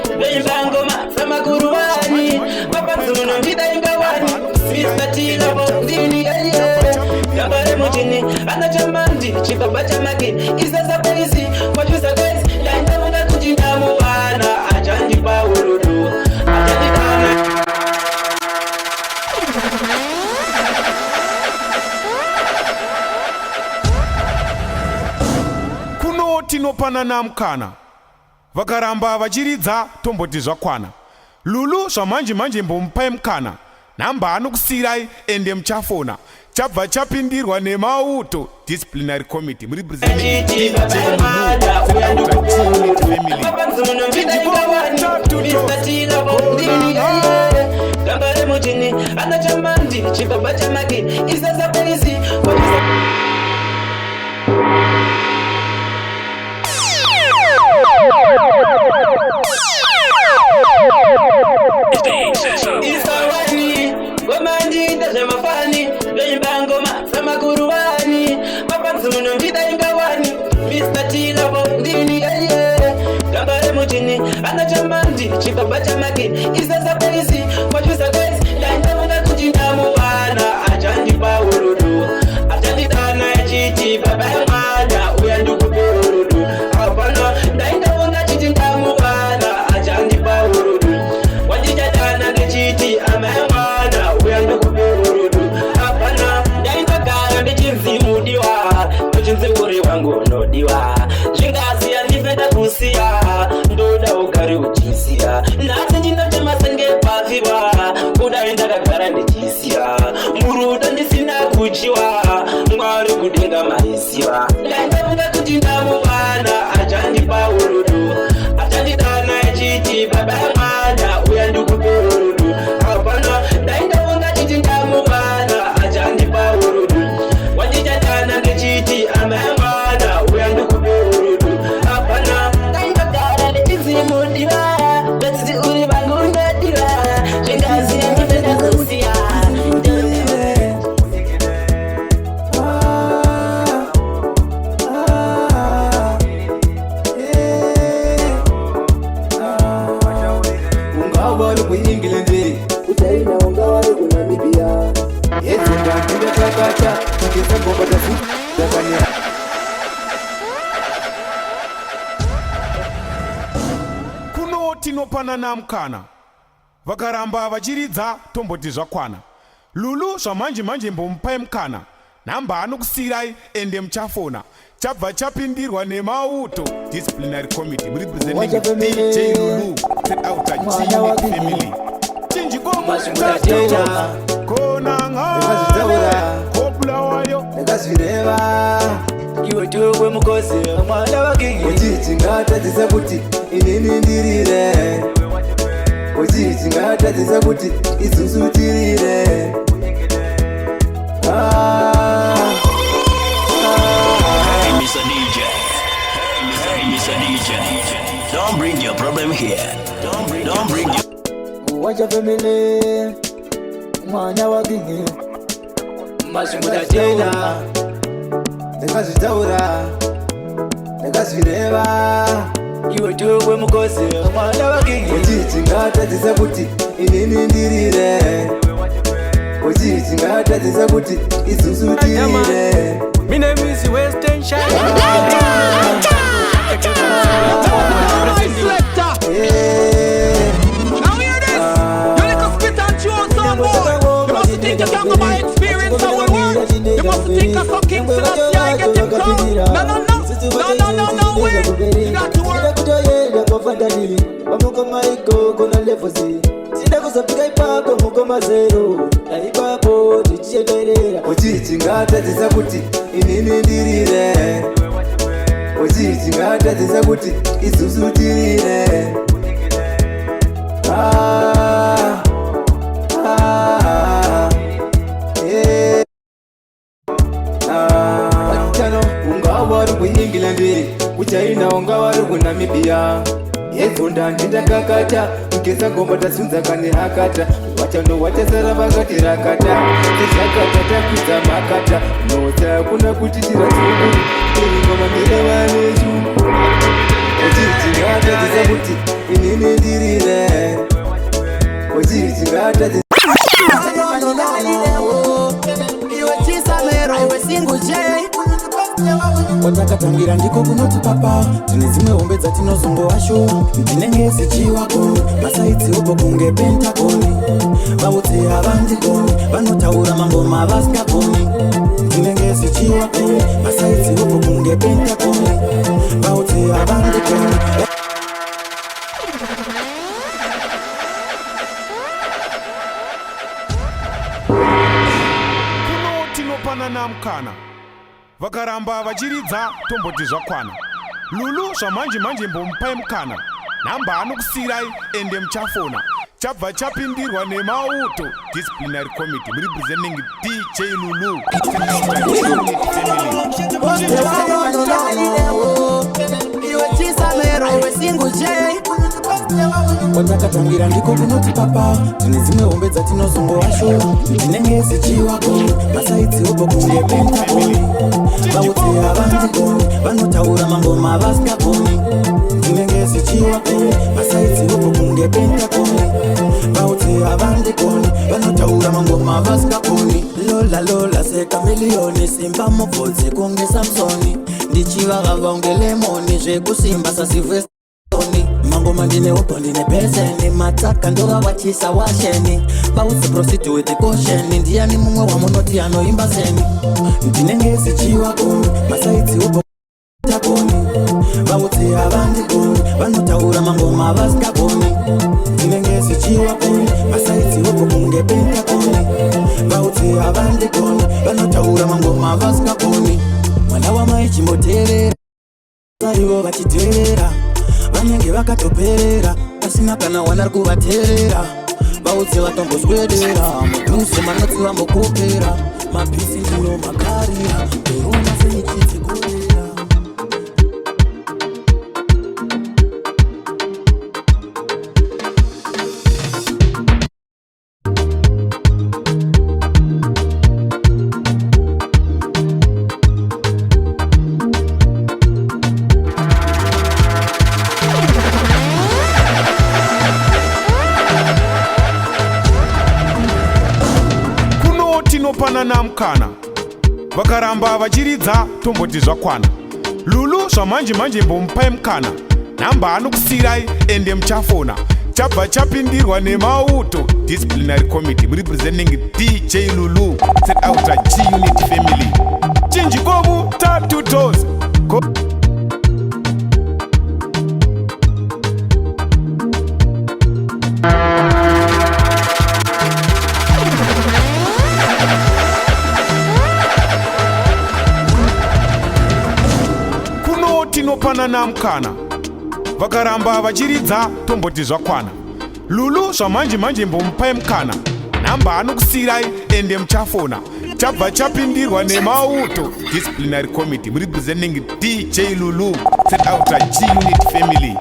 Bangoma, Samakuruani, Papazuno, Vidangawani, Mr. Tila, Dini, Gabare Mutini, Anachamandi, Chipabachamaki, Isa Paisi, what you guys, Yandana Kujinamuana, Ajandi Pawuru, Ajandana. tinopana namkana vakaramba vachiridza tomboti zvakwana lulu zvamanje mbomupai mukana namba anokusirai ende muchafona chabva chapindirwa nemauto disciplinary committee Isawani, Gomandi, Tajamafani, Bangoma, Samakuruani, Papazuno, Vidangawani, Mr. Tila, Dini, Gabare Mutini, Anachamandi, Chipabachamaki, Isa Paisi, what you guys, Yandana Kujinamuana, Ajandi Pawuru, Ajandana Chiti, Baba Yamana, Uyandukupu, Apana, Daindawanga Chitinamuana, Ajandi Pawuru. Wajijatana ngechiti amemana uyandukupurudu apana ndaindagara ndichinzimudiwa kuchinzi uri wangu unodiwa zvingazi yandipenda kusiya ndoda ugari uchisiya nhasi ndinotemasenge paviwa kudai ndakagara ndichisiya murudo ndisina kuchiwa mwari kudenga maisiwa ndaindavunga kuti ndamuvana achandipa urudu achandidana achiti baba yamwana uya ndikupe urudu apana ndaindavunga chiti ndamuvana achandipa urudu wandichatana ngechiti ama yamwana uya ndikupe urudu apana ndaindagara ndichizimudiwa betsiti uri vangu unodiwa zvingazi yandipenda kusiya kuno tinopana namkana vakaramba vachiridza tomboti zvakwana lulu zvamanje mbomupai mukana namba anokusirai ende muchafona chabva chapindirwa nemauto disciplinary committee representing DJ Lulu outer G family chinjikomazimudadera khonangal kopula wayo ndakazvireva iwe tokwe mukosi mwana wakingi uchiti ngatadzisa kuti inini ndirire uchiti ngatadzisa kuti izusutirire wacha family mwana wa kingi mashimuda tena ndakazvitaura ndakazvireva iwe tokwe mukosi mwana wa kingi uchiti ngatadzisa kuti inini ndirire uchiti ngatadzisa kuti izusutirire My name is Western Shine. Now hear this. You little spit and chew some boy. You must think you can go by experience how it works. You must think of some king till I get him crowned. No, wait. You got to work. uchiti ngatadzisa kuti inini ndirire uchiti ngatadzisa kuti izusutirire watano ungava vari kuengland kuchina ungava vari kunamibia yezonda ndindakakata ngezangomba tasunza kane hakata wachando wachasara vakati rakata tezvakata takwidza makata nota kuna kuti tiratuku ingoma nderavanechu uchiti ngatadzisa kuti inini ndirire uchiti ngatadzisa watakatangira ndiko kunoti papa tine dzimwe hombe dzatinozongowasho ndinenge zichiwako masaidzi opo kunge pentakoni vaudze havandigoni vanotaura mangoma vasingagoni ndinenge zichiwako masaidzi opo kunge pentakoni vaudze havandigoni kuno tinopanana mukana vakaramba vachiridza tomboti zvakwana lulu zvamanje mbomupai mukana namba anokusirai ende muchafona chabva chapindirwa nemauto disciplinary committee representing DJ Lulu watakatangira ndiko kunoti papa tine dzimwe hombe dzatinozongowasho ndinenge zichiwako masaidzi opo kunge pentakoni vaudze havandigoni vanotaura mangoma vasingagoni ndinenge zichiwako masaidzi opo kunge pentakoni vaudze havandigoni vanotaura mangoma vasingagoni lola sekamiliyoni simba mubvudzi kunge samsoni ndichivakava unge lemoni zvekusimba sasivhestoni mangoma ndine upo ndine peseni matsaka ndovavachisa washeni vaudze prostitute kosheni ndiani mumwe wamunoti anoimba seni ndinenge zichiwako masaidzi upo takoni vaudze havandigoni vanotaura mangoma vasingagoni ndinenge zichiwako masaidzi upo kunge pentakoni vaudze havandigoni vanotaura mangoma vasingagoni mwana wamai chimboteerera sarivo vachiteerera vanenge vakatoperera pasina kana wana kuvateerera vaudze vatomboswedera mudhuze manotsi vambokopera mabhisi ndino makarira eona senichidzikurira tinopanana mukana vakaramba vachiridza tomboti zvakwana lulu zvamanje mbomupai mukana namba anokusirai ende muchafona chabva chapindirwa nemauto disciplinary committee representing DJ Lulu set out a G unit family chinjikomu tatutos tinopanana mukana vakaramba vachiridza tomboti zvakwana lulu zvamanje mbomupai mukana namba anokusirai ende muchafona chabva chapindirwa nemauto disciplinary committee representing DJ Lulu set out a G unit family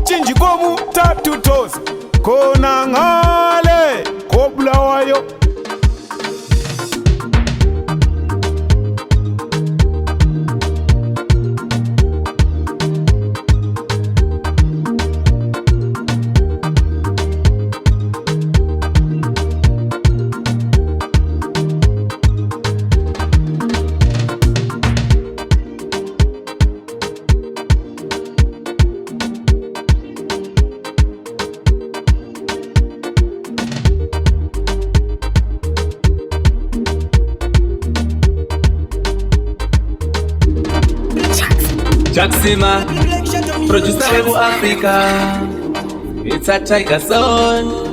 chinjikomu tatutos khonangale kobulawayo. Jacksima, producer level Africa. It's a tiger song.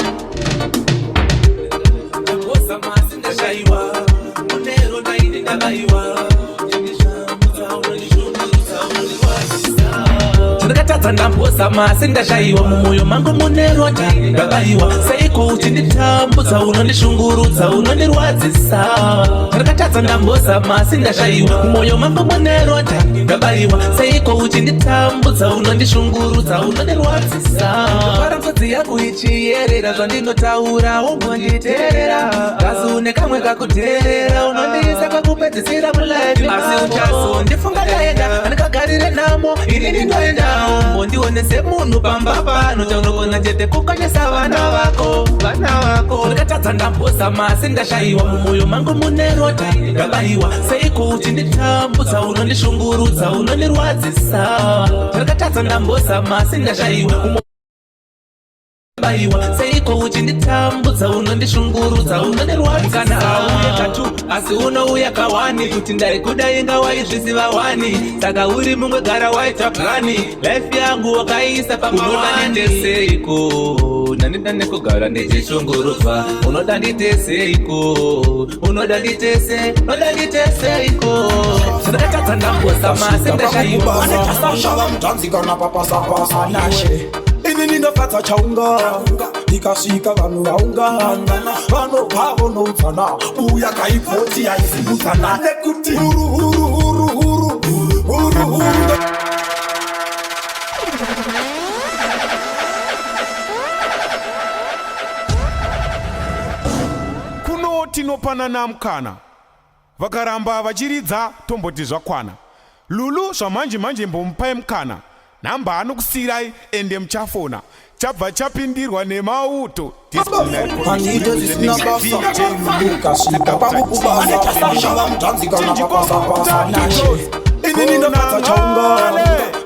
Ndambosa masinda shaiwa mumoyo mangu muneronda ndabaiwa saiko uchinditambudza unondishungurudza unondirwadzisa ndakatadza ndambosa masinda shaiwa mumoyo mangu muneronda ndabaiwa saiko uchinditambudza unondishungurudza unondirwadzisa paramsodzi yangu ichiyerera zvandinotaura ungonditeerera asi une kamwe kakuteerera unondiisa kakupedzisira mulaifi asi uchazondifunga ndaenda andikagarire namo ini ndindoendawo ndionese munhu pamba pano chaunogona chete kukonyesa vana vako ndakatadza ndambosa masi ndashaiwa mumoyo mangu muneronda ndabaiwa seiko uchinditambudza unondishungurudza unondirwadzisa ndakatadza ndambosa masi ndashaiwa seiko uchinditambudza unondishungurudza unondirwadzisa auye tatu asi unouya kawani kuti ndaikuda inga waizvisiva wani saka uri mumwe gara waita plani life yangu wakaisa paunodandite seiko nandida nekugara ndichishungurudzwa unodandite seiko ndakatadza ndambosa masi ndashaiwa ndashava mutanzikana papasapasa nashe ini ndinofadza chaunga ikasvika vanhu vaungana vanobva vonoudzana uya kaipoti yaisimudzana nekuti huru Kuno tinopanana mukana vakaramba vachiridza tomboti zvakwana. Lulu zvamanje manje mbomupai mukana namba anokusirai ende muchafona chabva chapindirwa nemauto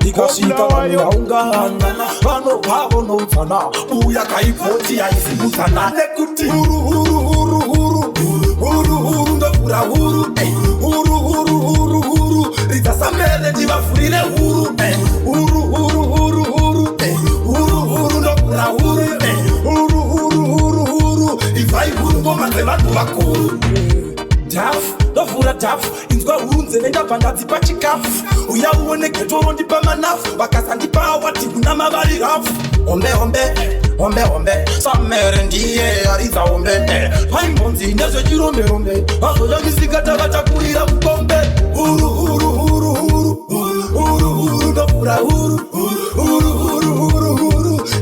ikasvika vanhu vaungana vanobva vonoudzana uya kaipoti yaisimudzana nekuti huru ndovhura huru ridzasamere ndivavhurire huru ndovhura huru ibvai huru ngoma dzevanhu vakuru dhafu ndovhura dhafu inzwa huru nzeve ndabva ndadzipa chikafu uya uone getoro ndipa manafu vakasandipa awati kuna mavari rafu hombe samere ndiye aridza hombe paimbonzi nezvechiromberombe vazoyangisika vatakurira mukombe huru ndovhura huru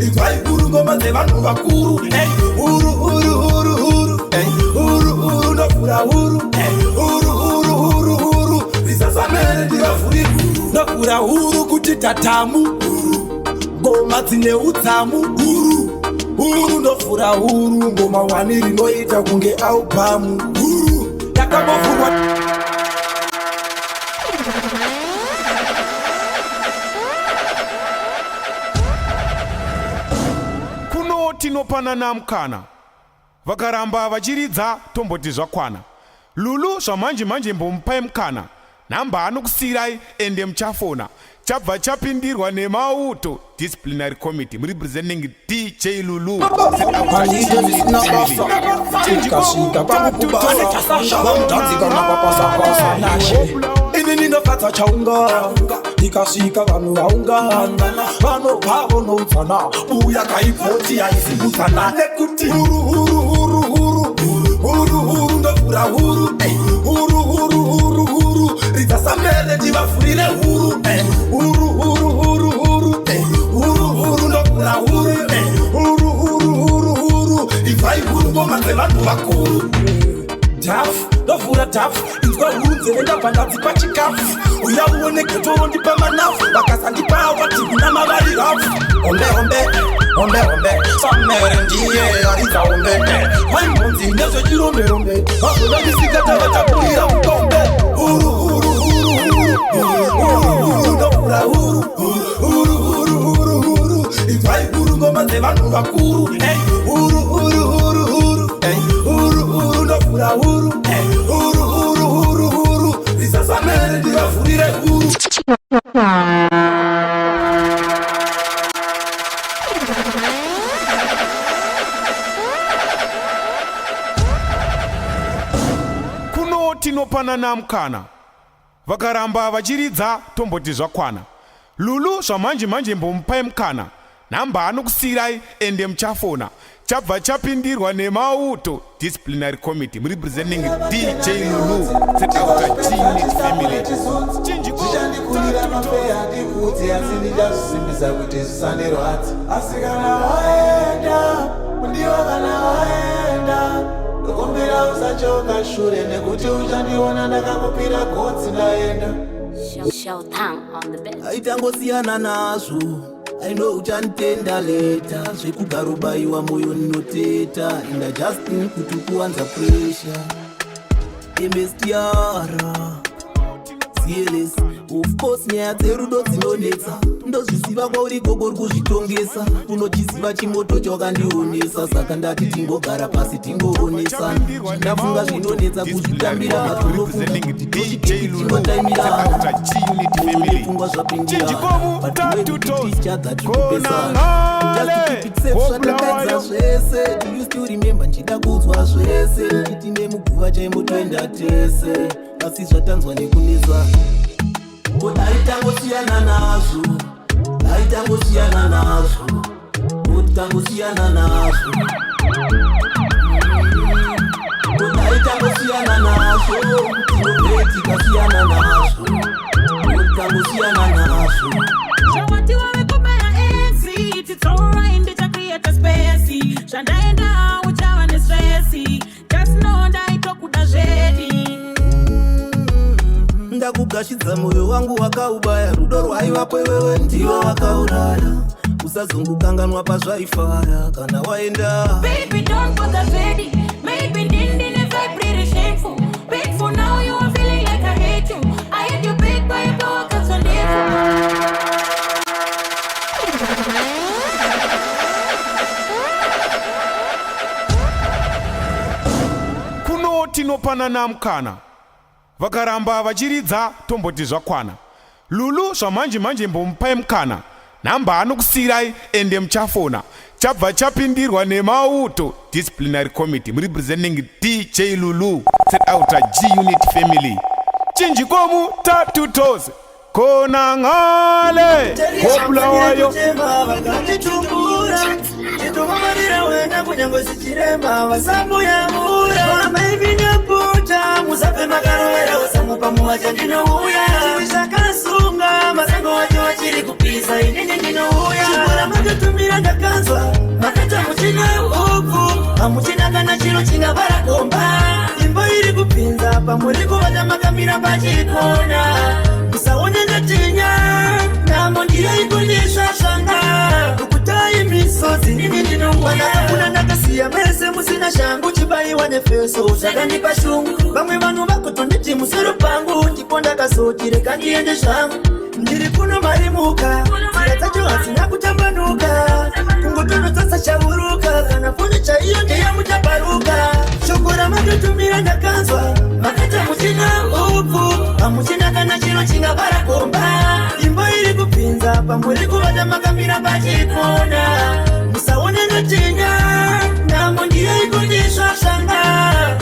ibvai huru ngoma dzevanhu vakuru huru ndovhura huru risasamere ndivavhuri huru ndovhura huru kuti tatamu ngoma dzine utsamu huru ndovhura huru ngoma wani rinoita kunge aupamu huru takambovhurwa kuno tinopanana mukana vakaramba vachiridza tomboti zvakwana. Lulu zvamanje manje mbomupai mukana namba anokusirai ende muchafona chabva chapindirwa nemauto disciplinary committee representing DJ Lulu. ini ndinofadza chaunga ikasvika vanhu vaungana vanobva vonoudzana uya kaipoti yaisimudzana nekuti huru ndovhura huru ridzasamere ndivavhurire huru ndovhura huru ivaikuru ngoma dzevanhu vakuru dhafu ndovhura dhafu inzwa hunze nendabvandazi pachikafu uya uone getoro ndipa manafu vakasandipa wati kuna mavari rafu hombe samere ndiye aridza hombe vaimhonzi nezvechiromberombe vazoda ndisikatavatakurira mukombe ndovhura huru ivaikuru ngoma dzevanhu vakuru ndovhura huru zisasamere ndivavhurire huru kuno tinopanana mukana vakaramba vachiridza tomboti zvakwana lulu zvamanje mbomupai mukana namba anokusirai ende muchafona chabva chapindirwa nemauto disciplinary committee representing DJ Lulu set out a G-Unit family Zichandikurira mapeya ndikuti asindijazvisimbisa kuti zvisandirwadzi asi kana waenda undiwa kana waenda ndokumbira usachoka shure nekuti uchandiona ndakangopira gotsi ndaenda aitangosiyana nazvo aino uchanditenda leta zvekugarubayiwa moyo ninoteta and I just need kuti kuwanza pressure MSTR CLS of course nyaya dzerudo dzinonetsa ndozvisiva kwauri gogo rikuzvitongesa unochiziva chimoto chawakandionesa saka ndati tingogara pasi tingoonesana ndafunga zvinonetsa kuzvitambira matinotaimiraungwa zvapindiraatichadza tikupesana zvese do you still remember nchida kudzwa zvese chitine muguva chaimbotoenda tese asi zvatanzwa nekunetsa aitangosiyana nazvo aitangosiyana nazvo utangosiyana nazvo aitangosiyana nazvo tinobetikasiyana nazvo utangosiyana nazvo zvawatiwa vekubaya enzi it's alright ndichacreate space zvandaenda uchava nestresi just know ndaitokuda zvedi ndakugashidza moyo wangu wakaubaya rudo rwaivapo iwewe ndiwo wakauraya usazongokanganwa pazvaifara kana waenda baby don't bother ready maybe ndindi nevibrate shameful big for now you are feeling like I hate you I hate you big by your power cuts on kuno tinopanana mukana vakaramba vachiridza tomboti zvakwana lulu zvamanje mbomupai mukana namba anokusirai ende muchafona chabva chapindirwa nemauto disciplinary committee representing DJ Lulu set out a G-Unit family chinjikomu tatutoze khonangale hopla wayo ndinovavarira wena kunyange zichirema vasambuyamura maivinyaputa musape makarovera usamupa muwacha ndinouya zvakasunga masango wacho wachiri kupisa inini ndinouya chibora matotumira ndakanzwa makata muchina uku hamuchina kana chiro chingavara komba imbo iri kupinza pamuri kuvata makamira pachikona musaone ndatinya namo ndiyo ikundisvasvanga ukutai misozi nini ndinongwana kuna ndakasiya mese musina shangu chibayiwa nefeso zvakandipa shungu vamwe vanhu vakutonditi musoro pangu ndipo ndakazotireka ndiende zvangu ndiri kuno marimuka tsira dzacho hadzina kutambanuka kungotonotsatsa chavuruka kana foni chaiyo ndeyamuchaparuka shoko ramatotumira ndakanzwa makata muchina uku hamuchina kana chiro chingavara komba imbo iri kupinza pamuri kuvata makamira pachikona musaone notinya namo ndiyo ikundisvasvanga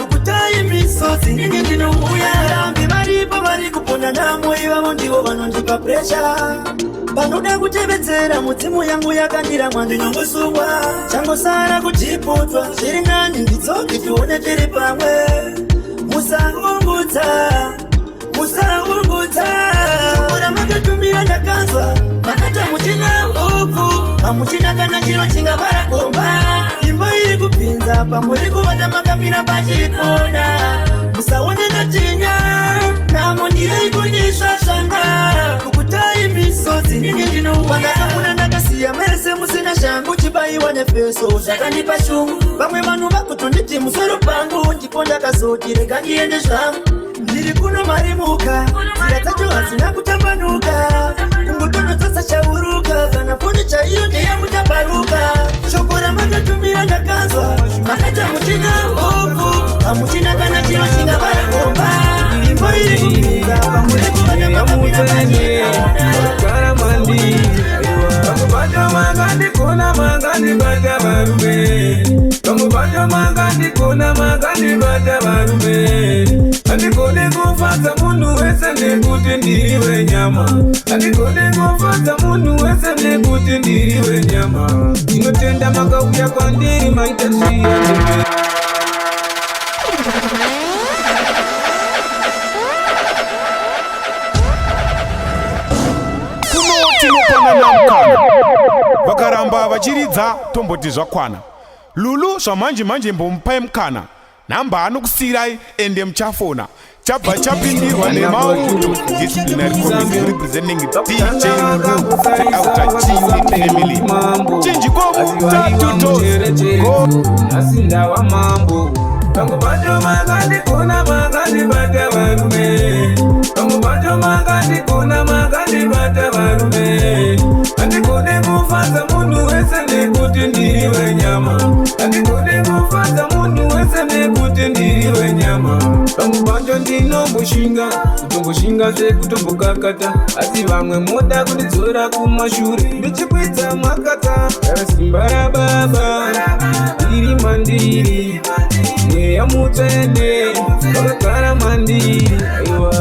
ukutai misodzi nini ndinouya rambi varipo vari kupona namo ivavo ndivo vanondipa presha panoda kutevedzera mudzimu yangu yakandira mwandinongosungwa changosara kutiputswa zviri ngani ndidzoke tione tiri pamwe musaungudza musaungudza ora makatumira ndakanzwa makata muchina uku Amuchina kana chiro chinga barakomba. Imbo iri kupinza pamuri kuvata makapira pachikona. Musaone natinya namo ndiri kunyisha shanga. Kukutai misozi nini ndino wakakamuna nakasiya merese musina shangu chibaiwa nefeso zvakanipa shungu. Vamwe vanhu vakutonditi musoro pangu ndiponda kazoti rega ndiende zvangu. Ndiri kuno marimuka zira dzacho hazina kutambanuka. Kungotonotsa chauruka kana foni chaiyo ndeyamutabaruka. Shoko ramakatumira ndakanzwa makaita muchina hofu. Amuchina kana chiro chinga barakomba. Imbo iri kupinza pamuri kuvana makapira Kara mandi Bangubanja magandi kona magandi bata barume. Bangubanja magandi kona magandi bata barume. Andikone kufata mundu wese nekuti ndiriwe nyama. Andikone kufata mundu wese nekuti ndiriwe nyama. Inotenda makauya kwandiri maitashi. Vakaramba vachiridza tomboti zvakwana. Lulu zvamanje mbomupai mukana. Namba anokusirai ende muchafona. Chabva chapindirwa nemauto disciplinary committee representing DJ Lulu Outer G-Unit family. Chinjikobu tatutos Nasinda wa mambo. Bangubanja magandi kona magandi bata barume. Bangubanja magandi kona magandi bata barume. Andikone kufata mundu wese nekuti ndiriwe nyama. Andikone kufata mundu wese nekuti ndiriwe nyama. Bangubanja ndino mbushinga kutomboshinga ze kutombokakata. Asi vamwe moda kundidzora kumashure ndichikwidza makata. Simba baba iri mandiri ya mutende wakakara mandiri.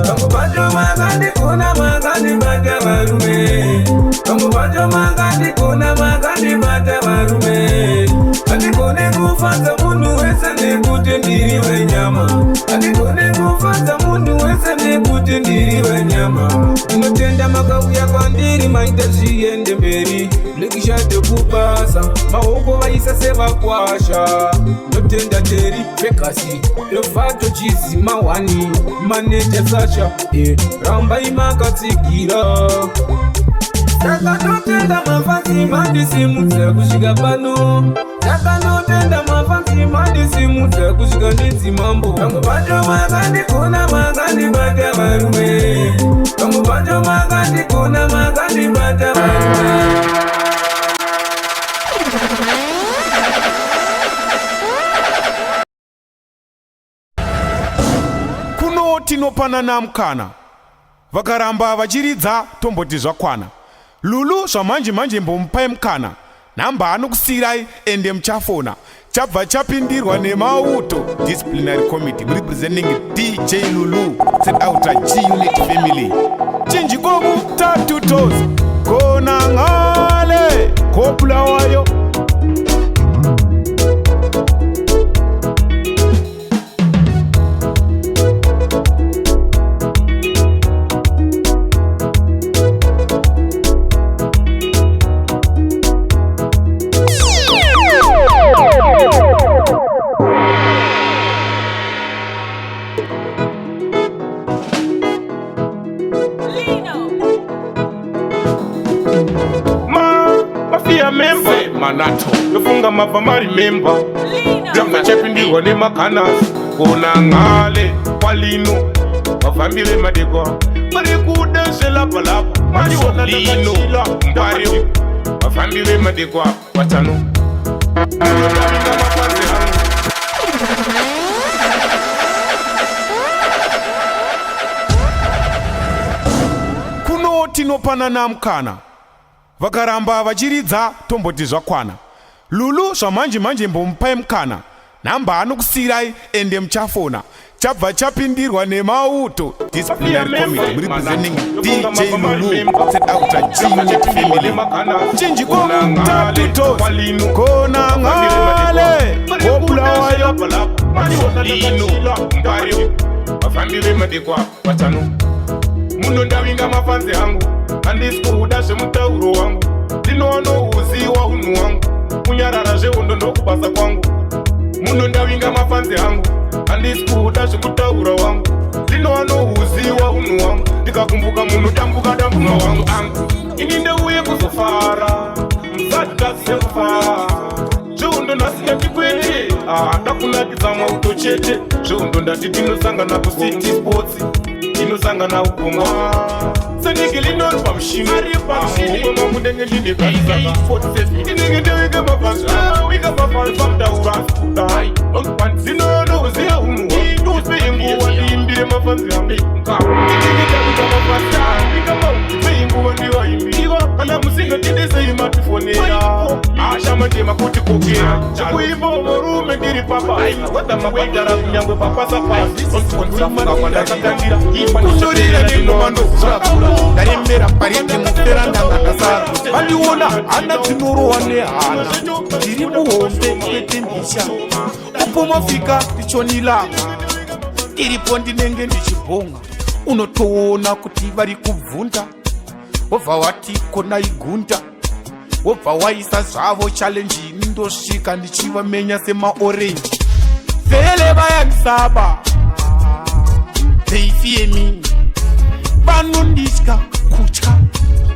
Bangubanja magandi kona magandi bata barume. Bangubanja magandi kona magandi bata barume. Andikone kufata mundu wese nekuti ndiriwe nyama. Andikone kufata mundu wese nekuti ndiriwe nyama. Inotenda makauya kwandiri maita zviende mberi. Lekishate kupasa maoko vaisa sevakwasha. Notenda teri pekasi lofato chizima wani maneja sacha ramba imakatsigira. Saka notenda mafansi mandisimudza kusvika pano. Saka notenda mafansi mandisimudza kusvika ndedzimambo. Bangubanja magandi kona magandi bata barume. Bangubanja magandi kona magandi bata barume. Tinopanana mukana. Vakaramba vachiridza tomboti zvakwana. Lulu zvamanje mbomupai mukana. Namba anokusirai ende muchafona. Chabva chapindirwa nemauto disciplinary committee representing DJ Lulu Outer G-Unit family. Chinjikobu tatutos khonangale kopula wayo. Manato yofunga mapama remember Jamba chapindirwa nemakanas khonangale kwalino vafambire madekwa vari kudansela palapa mariona lino mbari vafambire madekwa watano kuno tinopanana mukana. Vakaramba vachiridza tomboti zvakwana. Lulu zvamanje mbomupai mukana. Namba anokusirai ende muchafona. Chabva chapindirwa nemauto disciplinary committee representing DJ Lulu Outer G-Unit family. Chinjikobu tatutos khonangale kopula wayo. lino mbari vafambire madekwa watano. Muno ndawinga mafanzi hangu handisi kuuda zvemutauro wangu. ndinowanouziwa unhu wangu kunyarara zvehondo ndokubasa kwangu muno ndavinga mafanzi angu handisi kuda zvekutaura wangu ndinowanouziwa unhu wangu ndikakumbuka munhu dambuka dambuma wangu angu ini ndeuye kuzofara muzati ndasisekufara zvehondo ndasingatikwete ndakunakidza mauto chete zvehondo ndati ndinosangana kucity sports ndinosangana ugomwa senenge linori pamushimaripamuhukoma mudenge ndinekaisaainenge ndewike mabhazi wika mabhazi pamutaura asikudai zinonoziya unhu ndoseinguva ndiimbire mafanzi ambe inenge ndavika mabhazi wika mauseinguva ndivaimbiriva kana musingatidesei matifonera ashamatema kuti kokera chekuimba murume ndiri papa wadamakwetara kunyangwe papasa pasi ndakatandira kutorira ndinomandozakura ndarembera parete mupera ndangandasara vandiona hana dzinorowa nehana ndiri muhombe kwete mbisha upo mafika ndichonilanga iripo ndinenge ndichibhonga unotoona kuti vari kubvunda wobva wati kona igunda wobva waisa zvavo chalenjini ndosvika ndichivamenya semaorenji vele vayandisaba they fear me vanonditya kutya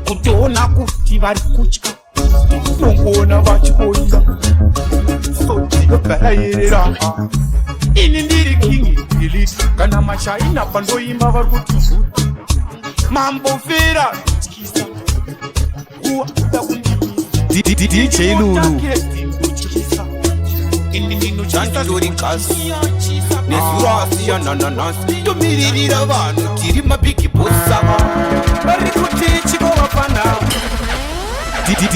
kutoona kuti vari kutya nongoona vachiboika so ndinogara ini ndiri kingi ndiliti kana mashaina pandoimba vari kuti mambofera ndityisa uwada DJ Lulu chandori kasi nesurasiya nananasi tomiririra vanhu tiri mabigi bosava vari kuti chikovapana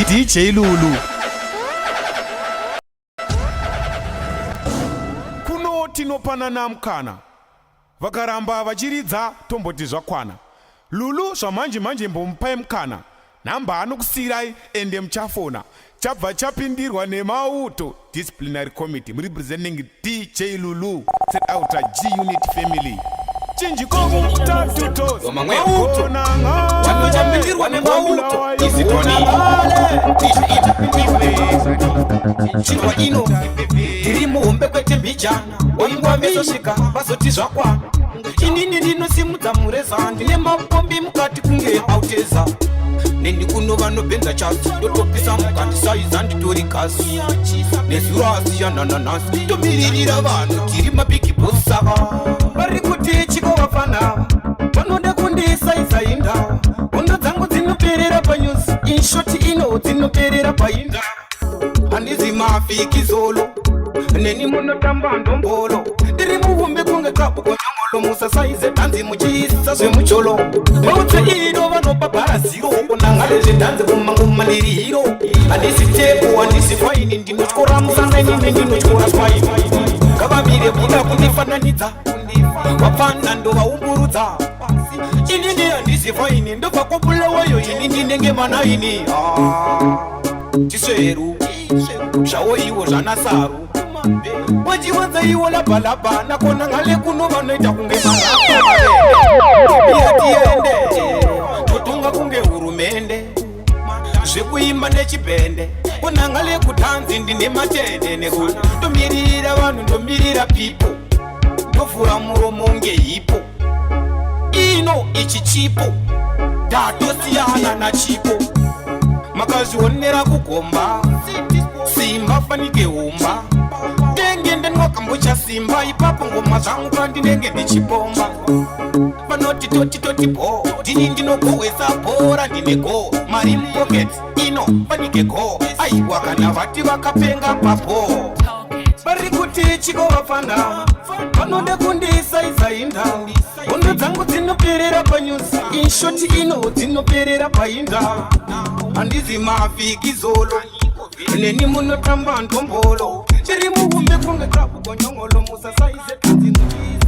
DJ Lulu kuno tinopanana mukana vakaramba vachiridza tomboti zvakwana Lulu zvamanje manje mbomupai mukana namba anokusirai ende muchafona chabva chapindirwa nemauto disciplinary committee representing DJ Lulu set out a G unit family chinjikomo mutatutos mauto wanochapindirwa nemauto izitoni chirwa ino tiri muhombe kwete mbijana waingwa vezosvika vazoti zvakwana inini ndinosimudza mureza ndine mapombi mukati kunge auteza neni kuno vanobhenza chasi ndotopisa mukandisaiza nditori gasi nezurasiya nananasi tomiririra vanhu tiri mabigi bosaka vari kuti chikovafana vanode kundisaiza inda hondo dzangu dzinoperera panyuzi inshoti ino dzinoperera painda handizi mafiki zolo neni munotamba ndombolo ndiri muvumbi kunge kabu konyongolo musasaize dhanzi muchiisa zvemucholo mautse ino vanobhabhara ziro kunangale zvedhanzi kumanguma ndiri hiro handisi tepu handisi faini ndinotyora musangainine ndinotyora faini kavamire kuda kundifananidza vapfana ndovaumburudza inini handisi faini ndobva kwabulawayo ini ndinenge manaini tisveru zvawo iwo zvanasaru wachiwanza iwo labhalabha nakona ngale kuno vanoita kunge marapatiende totunga kunge hurumende zvekuimba nechipende kona ngale kutanzi ndine matende nekuti ndomirira vanhu ndomirira pipo ndovhura muromo ngehipo ino ichi chipo tatosiyana nachipo makazvionera kugomba simba fanike humba denge ndenwakambocha simba ipapo ngoma zvangu pandinenge ndichipomba vanoti toti bo ndini ndinogowesa bhora ndine go mari mupocket ino fanike go aiwa kana vati vakapenga papo vari kuti chikovafana vanode kundisaiza inda hondo dzangu dzinoperera panyuzi inshoti ino dzinoperera painda handizi mavhiki zolo neni munotamba ndombolo tiri muhumbe kunge kabu konyongolo musasaize dhanzi muchiisa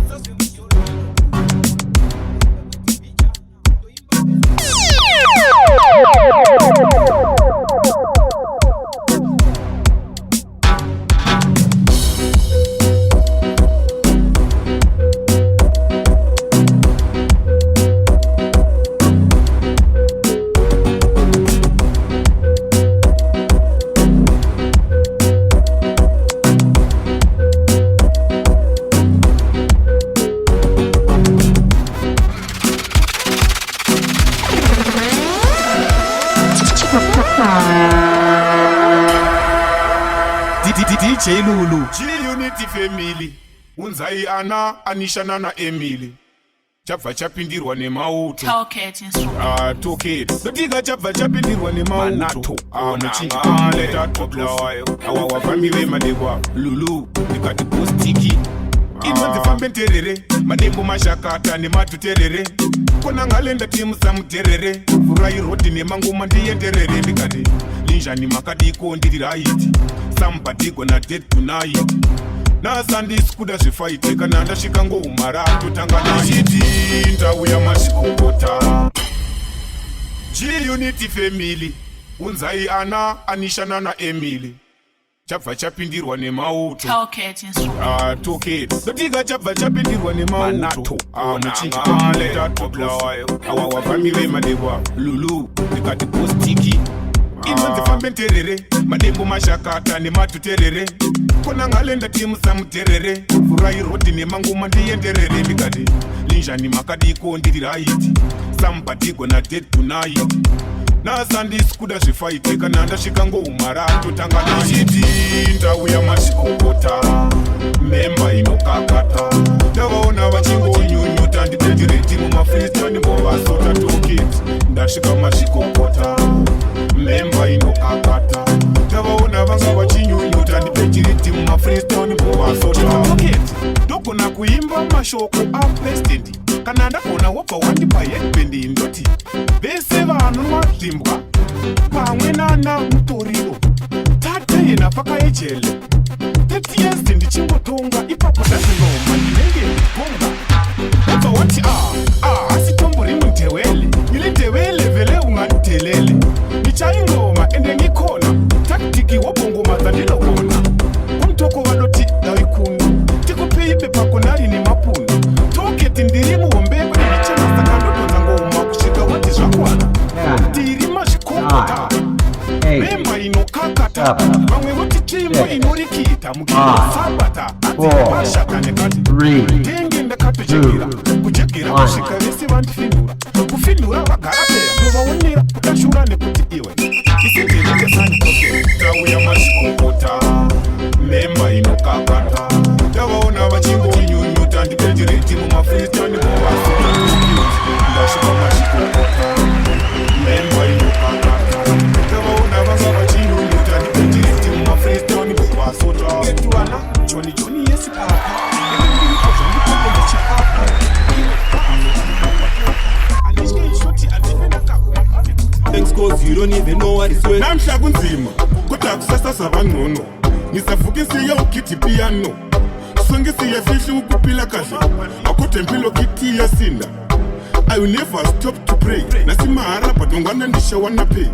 DJ Lulu G-Unity Family unzai ana anishana na Emily chabva chapindirwa nemauto toket chabva chapindirwa nemauto awa wafamile madekwa Lulu ndikati postiki inonzifambe nterere madembo mashakata nematuterere konangalenda timusamuterere furairoti nemangoma ndiyenderere ndikati linjani makadiko ndiri raiti sambadigwa na dead tonight nasandisikuda zvifaite kana ndasvika ngoumara totanga ndichiti ndauya mazvikokota G-Unity Family unzai ana anishana na Emily chabva chapindirwa nemauto toket chabva chapindirwa nemauto awa wafamile madekwa Lulu ndikati postiki inonzifambe nterere madembo mashakata nematuterere konangalenda timusamuterere furairoti nemangoma ndiyenderere ndikati linjani makadiko ndiri raiti sambadigwa na dead tonight nasandisikuda zvifaite kana ndasvika ngoumara totanga ndichiti ndauya mazvikokota memba inokakata ndavaona vachingonyunyuta nditendireti mumafristani mbovasota toket ndasvika mazvikokota memba inokakata ndavaona vanga vachinyunyuta nditendireti mumafristani mbovasota toket ndogona kuimba mashoko apresident kana ndakona wobva wandipa headband ndoti vese vanonwa zimbwa pamwe nana mutoriro tate yena pakaejele 30 years ndichingotonga ipapo ndazvinoma ndinenge ndigonga wobva wati asi tombo rimwe ndewele ile ndewele vele unganditelele ndichaingoma ende ngikona taktiki wobongoma dzandinogona kumtoko vanoti davikunu tikupeipe pakonari nemapunu toketi ndiri muhombekwe ndichemasa kandotonza ngouma kusvika wati zvakwana ndiri mazvikokota memba inokakata vamwe voti tsvimbo inorikita mukisabata adzipashaka nekati ndenge ndakatochegera kuchegera kusvika vese vandifinura kufinura vagara peya novaonera kutashura nekuti iwe isindirikezanitauya mazvikokota memba inokakata ndavaona vachingonyunyuta ndipendireti mumafristani movasota ndasvika mazvikokota memba inokakata ndavaona vanga vachinyunyuta ndipendireti mumafristani movasota etuana joni yesi papa Thanks cause you don't even know what it's worth. Namhla kunzima kodwa kusasa bangcono ngisavukisiya ukithi piano songisiya fihli ukuphila kahle akuthe impilo kithi yasinda I will never stop to pray nasimahara but ngwana ndisha wanna pay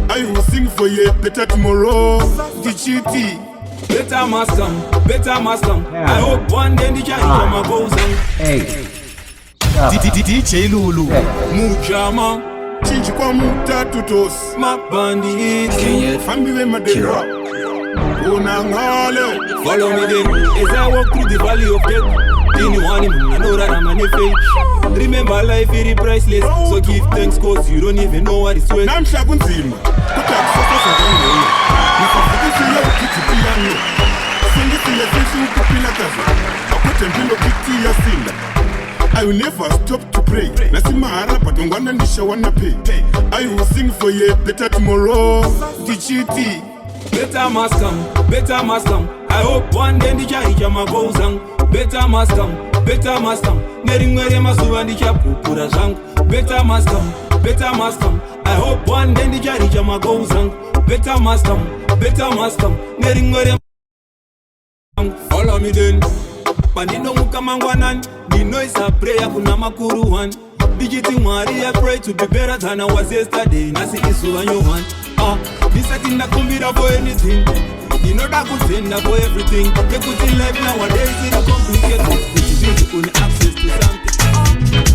I will sing for you better tomorrow dichiti better must come I hope one day the jama goes on DJ Lulu mujama chinji kwa mutatu tos mabandi family madera khonangale follow me then as I walk through the valley of death anyone I know that I'm an fake remember life very priceless so give thanks cause you don't even know what it's worth namhla kunzima kodwa kusasa bangcono ngisavukisiya ukithi piano singisiya fihli ukuphila kahle akuthe impilo kithi yasinda I will never stop to pray nasimahara but ngwana ndisha wanna pay I will sing for you better tomorrow dichiti better must come I hope one day the jama goes on better must come neringwere mazuva ndichapupura zvangu better must come I hope one day the jama goes on better must come neringwere follow me then pandinomuka mangwanani ndinoisa prayer kuna makuru one ndichiti mwari I pray to be better than I was yesterday nasi izuva nyohani ndisati ndakumbira for anything ndinoda kuzenda for everything nekuti life nowadays iri complicated kuti zvinhu une access to something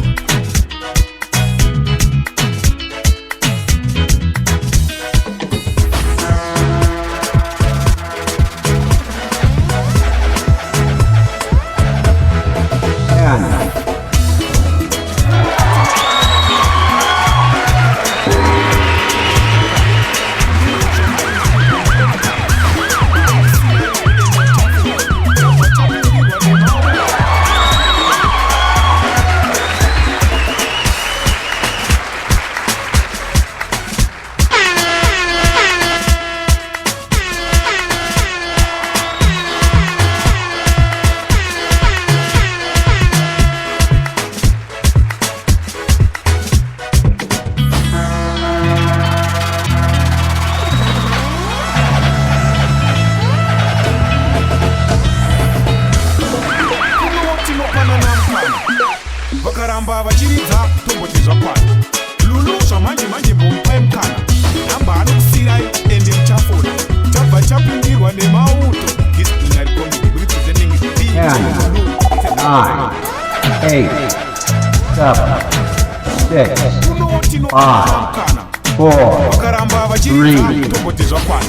vakaramba vachiridza tomboti zvakwana lulu zvamanje manje mbomupai mukana namba anokusirai ende muchafona chabva chapindirwa nemauto disciplinary committee representing the 9, 8, 7, 6, 5, vakaramba vachiridza tomboti zvakwana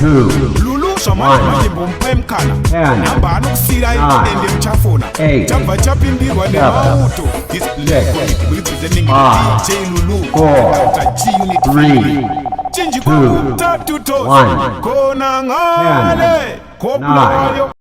lulu zvamanje manje mbomupai mukana namba anokusirai ende muchafona chabva chapindirwa nemauto disciplinary committee representing the DJ Lulu chinji kwakutatu tozi khonangale kopulayo